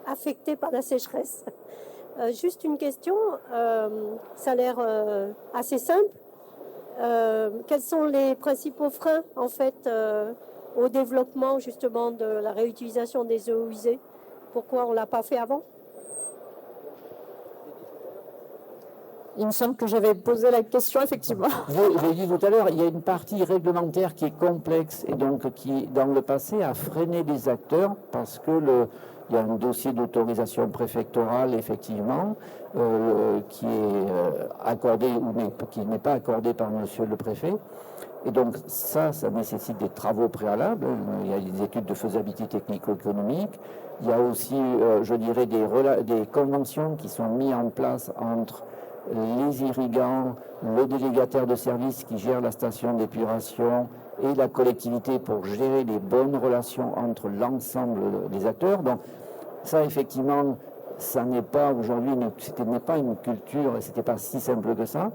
affectée par la sécheresse. Juste une question, ça a l'air assez simple. Quels sont les principaux freins en fait au développement justement de la réutilisation des eaux usées? Pourquoi on ne l'a pas fait avant? Il me semble que j'avais posé la question, effectivement. J'ai dit tout à l'heure, il y a une partie réglementaire qui est complexe et donc qui, dans le passé, a freiné les acteurs parce que il y a un dossier d'autorisation préfectorale, effectivement, qui est accordé ou qui n'est pas accordé par monsieur le préfet. Et donc ça nécessite des travaux préalables. Il y a des études de faisabilité technico-économique. Il y a aussi, je dirais, des conventions qui sont mises en place entre les irrigants, le délégataire de service qui gère la station d'épuration et la collectivité pour gérer les bonnes relations entre l'ensemble des acteurs. Donc ça, effectivement, ça n'est pas aujourd'hui, ce n'est pas une culture et ce n'était pas si simple que ça.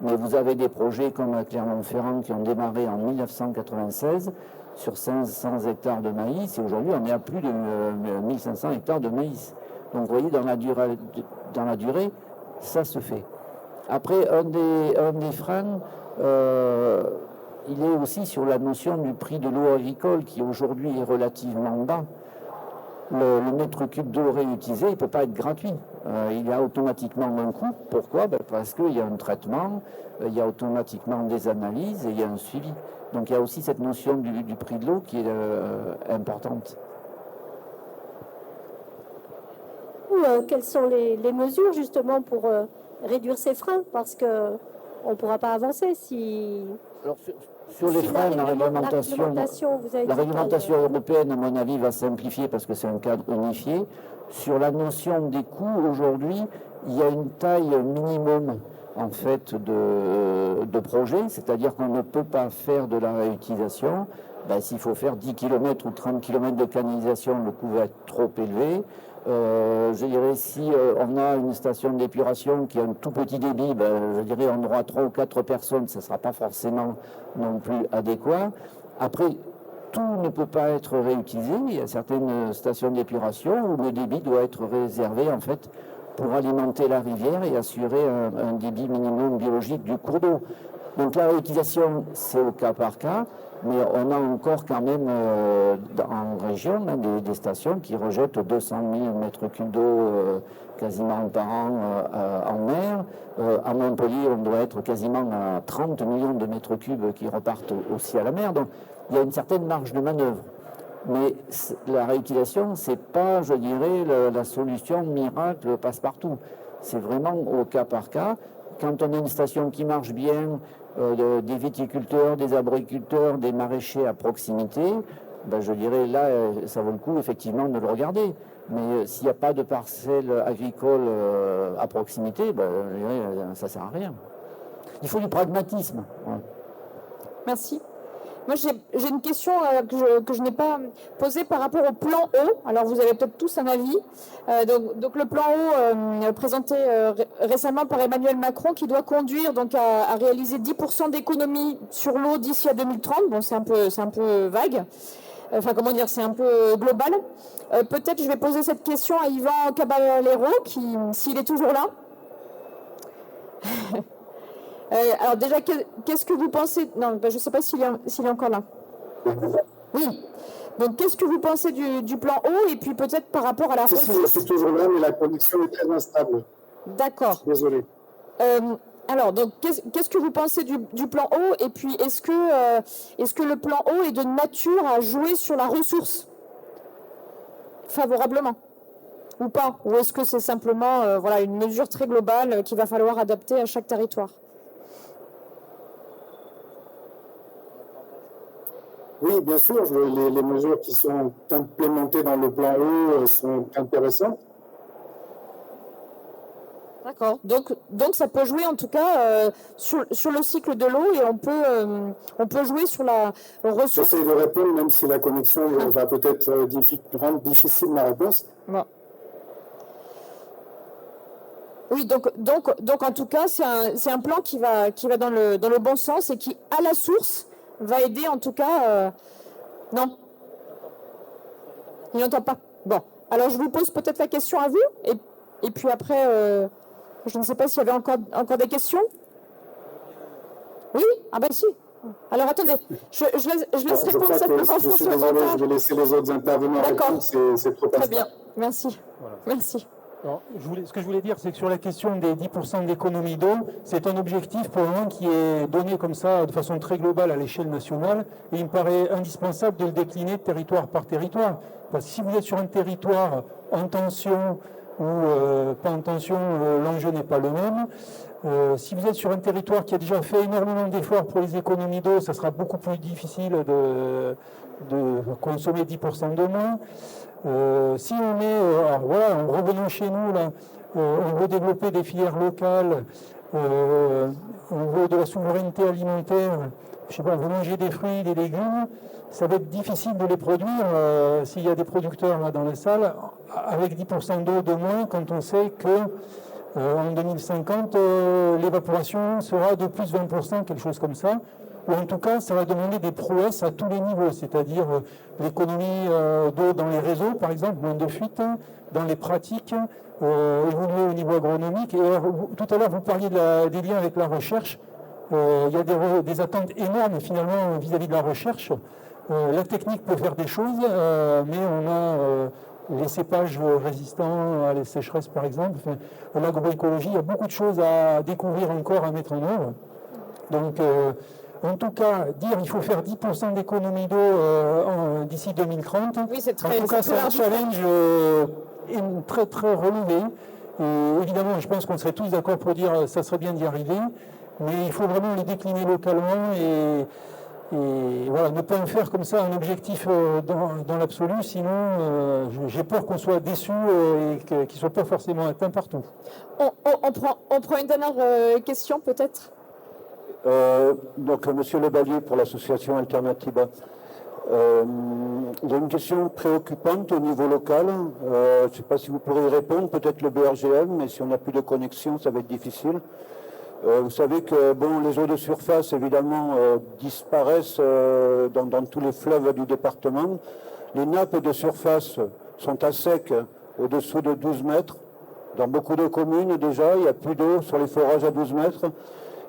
Mais vous avez des projets comme à Clermont-Ferrand qui ont démarré en 1996 sur 500 hectares de maïs et aujourd'hui on est à plus de 1500 hectares de maïs. Donc vous voyez, dans la durée, ça se fait. Après, un des freins, il est aussi sur la notion du prix de l'eau agricole qui aujourd'hui est relativement bas. Le mètre cube d'eau réutilisé, il ne peut pas être gratuit. Il y a automatiquement un coût. Pourquoi? Parce qu'il y a un traitement, il y a automatiquement des analyses et il y a un suivi. Donc il y a aussi cette notion du prix de l'eau qui est importante. Quelles sont les mesures justement pour réduire ces freins? Parce qu'on ne pourra pas avancer si... Alors, sur les freins, la réglementation européenne, à mon avis, va simplifier parce que c'est un cadre unifié. Sur la notion des coûts, aujourd'hui, il y a une taille minimum en fait de projet, c'est-à-dire qu'on ne peut pas faire de la réutilisation. S'il faut faire 10 km ou 30 km de canalisation, le coût va être trop élevé. Je dirais, si on a une station d'épuration qui a un tout petit débit, je dirais on aura 3 ou 4 personnes, ça ne sera pas forcément non plus adéquat. Après, tout ne peut pas être réutilisé. Il y a certaines stations d'épuration où le débit doit être réservé en fait pour alimenter la rivière et assurer un débit minimum biologique du cours d'eau. Donc la réutilisation, c'est au cas par cas. Mais on a encore quand même en région des stations qui rejettent 200 000 mètres cubes d'eau quasiment par an en mer. À Montpellier, on doit être quasiment à 30 millions de mètres cubes qui repartent aussi à la mer. Donc il y a une certaine marge de manœuvre. Mais la réutilisation, ce n'est pas, je dirais, la solution miracle passe-partout. C'est vraiment au cas par cas. Quand on a une station qui marche bien, des viticulteurs, des arboriculteurs, des maraîchers à proximité, je dirais là, ça vaut le coup effectivement de le regarder. Mais s'il n'y a pas de parcelles agricoles à proximité, je dirais, ça ne sert à rien. Il faut du pragmatisme. Ouais. Merci. Moi, j'ai une question que je n'ai pas posée par rapport au plan eau. Alors, vous avez peut-être tous un avis. Donc le plan eau présenté récemment par Emmanuel Macron qui doit conduire donc à réaliser 10% d'économies sur l'eau d'ici à 2030. Bon, c'est un peu vague. Enfin, comment dire, c'est un peu global. Peut-être je vais poser cette question à Yvan Caballero, s'il est toujours là. Alors déjà, qu'est-ce que vous pensez... Non, je ne sais pas s'il est encore là. Oui. Donc, qu'est-ce que vous pensez du plan eau et puis peut-être par rapport à la ressource? Je suis toujours là, mais la connexion est très instable. D'accord. Désolé. Alors, donc, qu'est-ce que vous pensez du plan eau et puis est-ce que le plan eau est de nature à jouer sur la ressource favorablement ou pas? Ou est-ce que c'est simplement une mesure très globale qu'il va falloir adapter à chaque territoire? Oui, bien sûr, les mesures qui sont implémentées dans le plan eau sont intéressantes. D'accord. Donc ça peut jouer en tout cas sur le cycle de l'eau et on peut jouer sur la ressource. J'essaie de répondre, même si la connexion va peut-être rendre difficile ma réponse. Bon. Oui, donc en tout cas, c'est un plan qui va dans le bon sens et qui, à la source, va aider en tout cas... Non, Il n'entend pas. Bon, alors je vous pose peut-être la question à vous, et puis après, je ne sais pas s'il y avait encore des questions. Oui? Ah ben si. Alors attendez, je laisse répondre cette question. Je suis désolé, je vais laisser les autres intervenants répondre, c'est trop Très bien, merci. Voilà. Merci. Alors, ce que je voulais dire, c'est que sur la question des 10% d'économie d'eau, c'est un objectif pour le moment qui est donné comme ça de façon très globale à l'échelle nationale, et il me paraît indispensable de le décliner territoire par territoire. Parce que si vous êtes sur un territoire en tension ou pas en tension, l'enjeu n'est pas le même. Si vous êtes sur un territoire qui a déjà fait énormément d'efforts pour les économies d'eau, ça sera beaucoup plus difficile de consommer 10% de moins. Si on est, en revenant chez nous, là, on veut développer des filières locales, on veut de la souveraineté alimentaire, je sais pas, on veut manger des fruits, des légumes, ça va être difficile de les produire s'il y a des producteurs là dans la salle avec 10% d'eau de moins quand on sait que en 2050 l'évaporation sera de plus 20%, quelque chose comme ça. Ou en tout cas, ça va demander des prouesses à tous les niveaux, c'est-à-dire l'économie d'eau dans les réseaux, par exemple, moins de fuite, dans les pratiques, évoluer au niveau agronomique. Et tout à l'heure, vous parliez des liens avec la recherche. Il y a des attentes énormes, finalement, vis-à-vis de la recherche. La technique peut faire des choses, mais on a les cépages résistants à les sécheresses, par exemple. Enfin, l'agroécologie, il y a beaucoup de choses à découvrir encore, à mettre en œuvre. Donc, en tout cas, dire qu'il faut faire 10% d'économie d'eau d'ici 2030, oui, c'est très, en tout cas, c'est un challenge très, très relevé. Et évidemment, je pense qu'on serait tous d'accord pour dire que ça serait bien d'y arriver, mais il faut vraiment le décliner localement et voilà, ne pas en faire comme ça un objectif dans l'absolu, sinon j'ai peur qu'on soit déçu et qu'il ne soit pas forcément atteint partout. On prend une dernière question peut-être. Donc, Monsieur Lebalier pour l'association Alternativa. Il y a une question préoccupante au niveau local. Je ne sais pas si vous pourrez y répondre, peut-être le BRGM, mais si on n'a plus de connexion, ça va être difficile. Vous savez que les eaux de surface, évidemment, disparaissent dans tous les fleuves du département. Les nappes de surface sont à sec au-dessous de 12 mètres. Dans beaucoup de communes, déjà, il n'y a plus d'eau sur les forages à 12 mètres.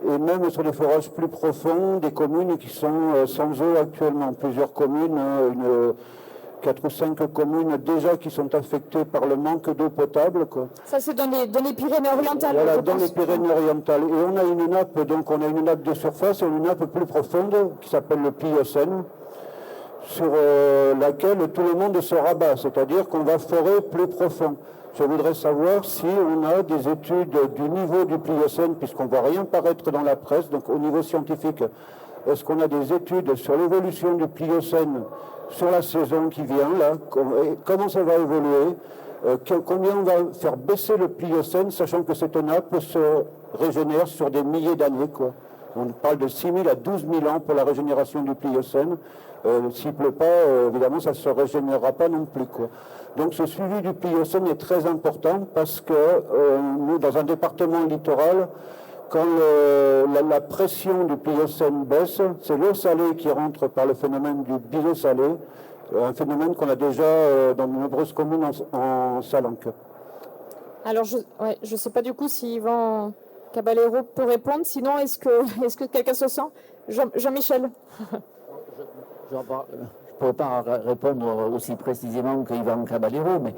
Et même sur les forages plus profonds, des communes qui sont sans eau actuellement. Plusieurs communes, 4 ou 5 communes déjà qui sont affectées par le manque d'eau potable, quoi. Ça, c'est dans les Pyrénées-Orientales. Voilà, dans les Pyrénées-Orientales. Et on a une nappe, on a une nappe de surface et une nappe plus profonde qui s'appelle le Pliocène, sur laquelle tout le monde se rabat, c'est-à-dire qu'on va forer plus profond. Je voudrais savoir si on a des études du niveau du Pliocène, puisqu'on ne voit rien paraître dans la presse, donc au niveau scientifique, est-ce qu'on a des études sur l'évolution du Pliocène sur la saison qui vient, là, comment ça va évoluer, combien on va faire baisser le Pliocène, sachant que cette nappe se régénère sur des milliers d'années, quoi. On parle de 6 000 à 12 000 ans pour la régénération du Pliocène. S'il ne pleut pas, évidemment, ça ne se régénérera pas non plus, quoi. Donc ce suivi du Pliocène est très important parce que nous, dans un département littoral, quand la pression du Pliocène baisse, c'est l'eau salée qui rentre par le phénomène du biseau salé, un phénomène qu'on a déjà dans de nombreuses communes en Salanque. Alors, je ne sais pas du coup si Yvan Caballero peut répondre. Sinon, est-ce que quelqu'un se sent? Jean-Michel. Je ne pourrais pas répondre aussi précisément que Yvan Caballero, mais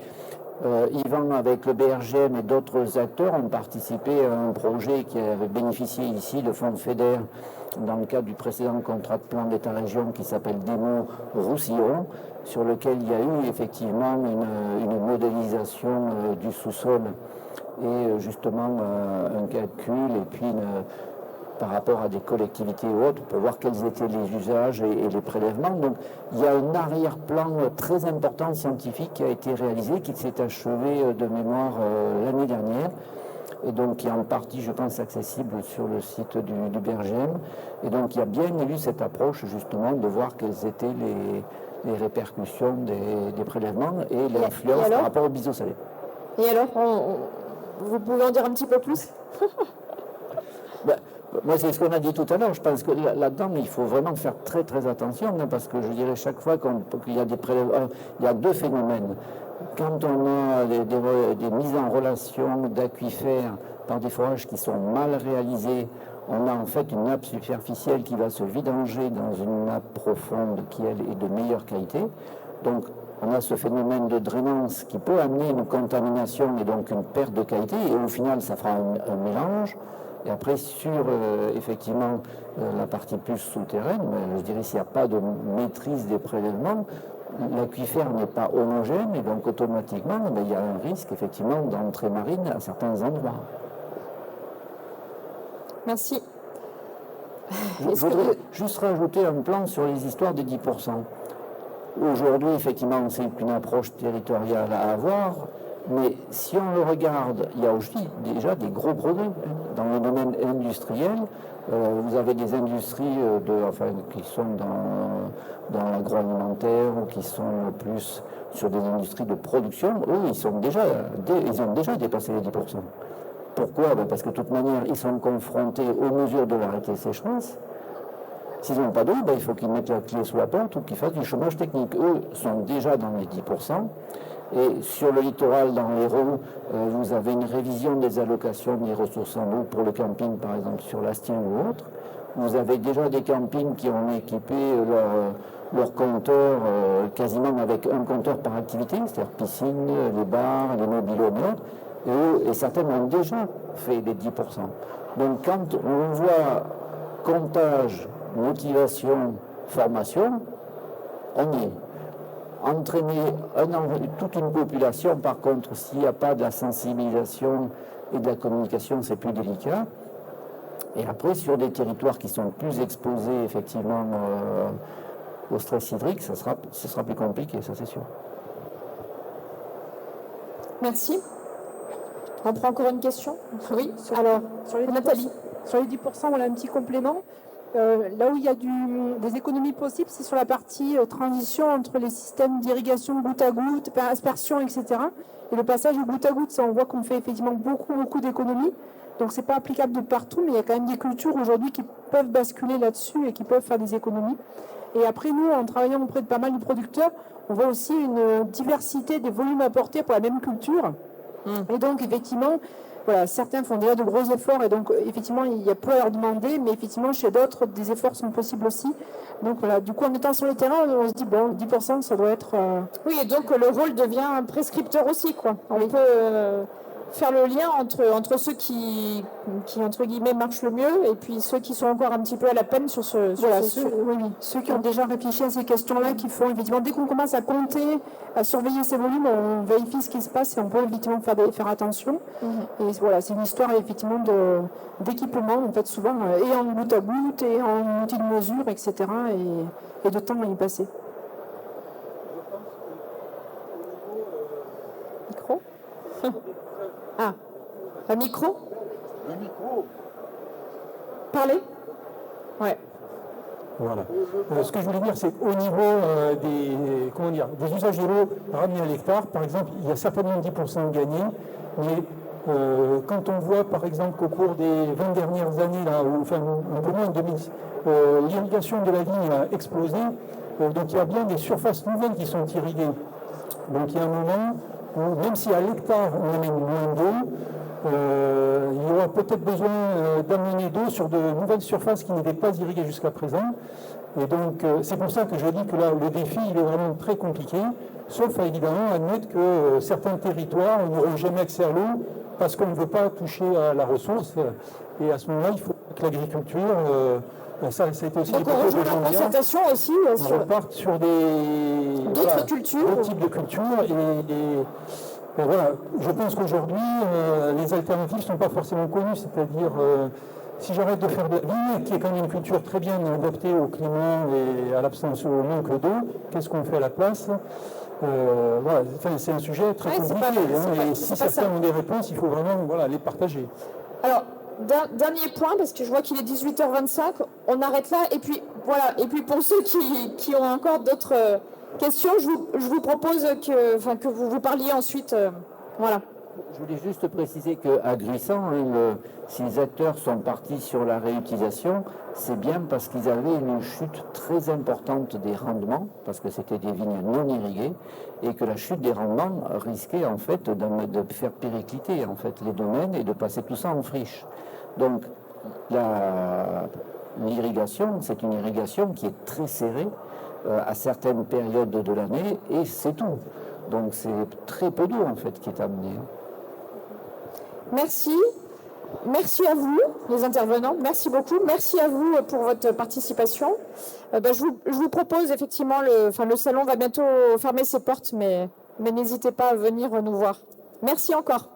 Yvan, avec le BRGM et d'autres acteurs, ont participé à un projet qui avait bénéficié ici de fonds FEDER dans le cadre du précédent contrat de plan d'État-région qui s'appelle Démo-Roussillon, sur lequel il y a eu effectivement une modélisation du sous-sol et justement un calcul et puis par rapport à des collectivités ou autres pour voir quels étaient les usages et les prélèvements. Donc il y a un arrière-plan très important scientifique qui a été réalisé, qui s'est achevé de mémoire l'année dernière, et donc qui est en partie, je pense, accessible sur le site du BRGM. Et donc il y a bien eu cette approche justement de voir quelles étaient les répercussions des prélèvements et l'influence par rapport au biseau salé. Et alors, vous pouvez en dire un petit peu plus? Moi, c'est ce qu'on a dit tout à l'heure. Je pense que là-dedans, il faut vraiment faire très très attention, hein, parce que je dirais chaque fois qu'il y a des prélèvements, il y a deux phénomènes. Quand on a des mises en relation d'aquifères par des forages qui sont mal réalisés, on a en fait une nappe superficielle qui va se vidanger dans une nappe profonde qui, elle, est de meilleure qualité. Donc, on a ce phénomène de drainance qui peut amener une contamination et donc une perte de qualité. Et au final, ça fera un mélange. Et après, sur effectivement la partie plus souterraine, je dirais s'il n'y a pas de maîtrise des prélèvements, l'aquifère n'est pas homogène et donc automatiquement, il y a un risque effectivement d'entrée marine à certains endroits. Merci. Je voudrais juste rajouter un plan sur les histoires des 10%. Aujourd'hui, effectivement, c'est une approche territoriale à avoir, mais si on le regarde, il y a aussi déjà des gros progrès dans le domaine industriel. Vous avez des industries qui sont dans l'agroalimentaire ou qui sont plus sur des industries de production. Eux, ils ont déjà dépassé les 10%. Pourquoi? Parce que de toute manière, ils sont confrontés aux mesures de l'arrêté sécheresse. S'ils n'ont pas d'eau, il faut qu'ils mettent la clé sous la porte ou qu'ils fassent du chômage technique. Eux sont déjà dans les 10%. Et sur le littoral, dans l'Hérault, vous avez une révision des allocations des ressources en eau pour le camping, par exemple sur l'Astien ou autre. Vous avez déjà des campings qui ont équipé leur compteur quasiment avec un compteur par activité, c'est-à-dire piscine, les bars, les mobilomètres. Et certains ont déjà fait les 10%. Donc quand on voit comptage, motivation, formation, on y est. Entraîner toute une population, par contre, s'il n'y a pas de la sensibilisation et de la communication, c'est plus délicat. Et après, sur des territoires qui sont plus exposés, effectivement, au stress hydrique, ce sera plus compliqué, ça c'est sûr. Merci. On prend encore une question? Oui, alors, Nathalie. Sur les 10%, on a un petit complément. Là où il y a des économies possibles, c'est sur la partie transition entre les systèmes d'irrigation goutte à goutte, aspersion, etc. Et le passage au goutte à goutte, ça, on voit qu'on fait effectivement beaucoup d'économies. Donc, c'est pas applicable de partout, mais il y a quand même des cultures aujourd'hui qui peuvent basculer là-dessus et qui peuvent faire des économies. Et après, nous, en travaillant auprès de pas mal de producteurs, on voit aussi une diversité des volumes apportés pour la même culture. Et donc, effectivement, voilà, certains font déjà de gros efforts et donc, effectivement, il y a peu à leur demander, mais effectivement, chez d'autres, des efforts sont possibles aussi. Donc, voilà, du coup, en étant sur le terrain, on se dit, bon, 10%, ça doit être... Oui, et donc, le rôle devient un prescripteur aussi, quoi. On peut faire le lien entre ceux qui, entre guillemets, marchent le mieux et puis ceux qui sont encore un petit peu à la peine sur ce... Voilà, ceux qui ont déjà réfléchi à ces questions-là, qui font, effectivement, dès qu'on commence à compter, à surveiller ces volumes, on vérifie ce qui se passe et on peut, effectivement, faire attention. Et voilà, c'est une histoire, effectivement, d'équipement, en fait, souvent, et en goutte à goutte, et en outil de mesure, etc., et de temps à y passer. Micro. Ah, un micro? Le micro. Parlez. Ouais. Voilà. Ce que je voulais dire, c'est qu'au niveau des usages de l'eau ramenés à l'hectare, par exemple, il y a certainement 10% de gagnés, mais quand on voit, par exemple, qu'au cours des 20 dernières années, là, enfin, un peu moins en 2000, l'irrigation de la vigne a explosé, donc il y a bien des surfaces nouvelles qui sont irriguées. Donc il y a un moment où, même si à l'hectare on amène moins d'eau, il y aura peut-être besoin d'amener d'eau sur de nouvelles surfaces qui n'étaient pas irriguées jusqu'à présent. Et donc, c'est pour ça que je dis que là, le défi, il est vraiment très compliqué, sauf à évidemment admettre que certains territoires n'auront jamais accès à l'eau parce qu'on ne veut pas toucher à la ressource. Et à ce moment-là, il faut que l'agriculture, ça a été aussi... Donc on rejoue la concertation aussi on reparte sur d'autres cultures. D'autres types de cultures. Et voilà, je pense qu'aujourd'hui, les alternatives ne sont pas forcément connues, c'est-à-dire si j'arrête de faire de la vigne, qui est quand même une culture très bien adaptée au climat et à l'absence, au manque d'eau, qu'est-ce qu'on fait à la place? Voilà, c'est un sujet très compliqué, et si certains ont des réponses, il faut vraiment les partager. Alors, dernier point, parce que je vois qu'il est 18h25, on arrête là, et puis voilà, et puis pour ceux qui ont encore d'autres questions, je vous propose que vous parliez ensuite, voilà. Je voulais juste préciser qu'à Gruissan, si les acteurs sont partis sur la réutilisation, c'est bien parce qu'ils avaient une chute très importante des rendements, parce que c'était des vignes non irriguées, et que la chute des rendements risquait en fait de faire péricliter en fait les domaines et de passer tout ça en friche. Donc l'irrigation, c'est une irrigation qui est très serrée à certaines périodes de l'année, et c'est tout. Donc c'est très peu d'eau en fait qui est amenée. Merci. Merci à vous, les intervenants. Merci beaucoup. Merci à vous pour votre participation. Je vous propose effectivement, le salon va bientôt fermer ses portes, mais n'hésitez pas à venir nous voir. Merci encore.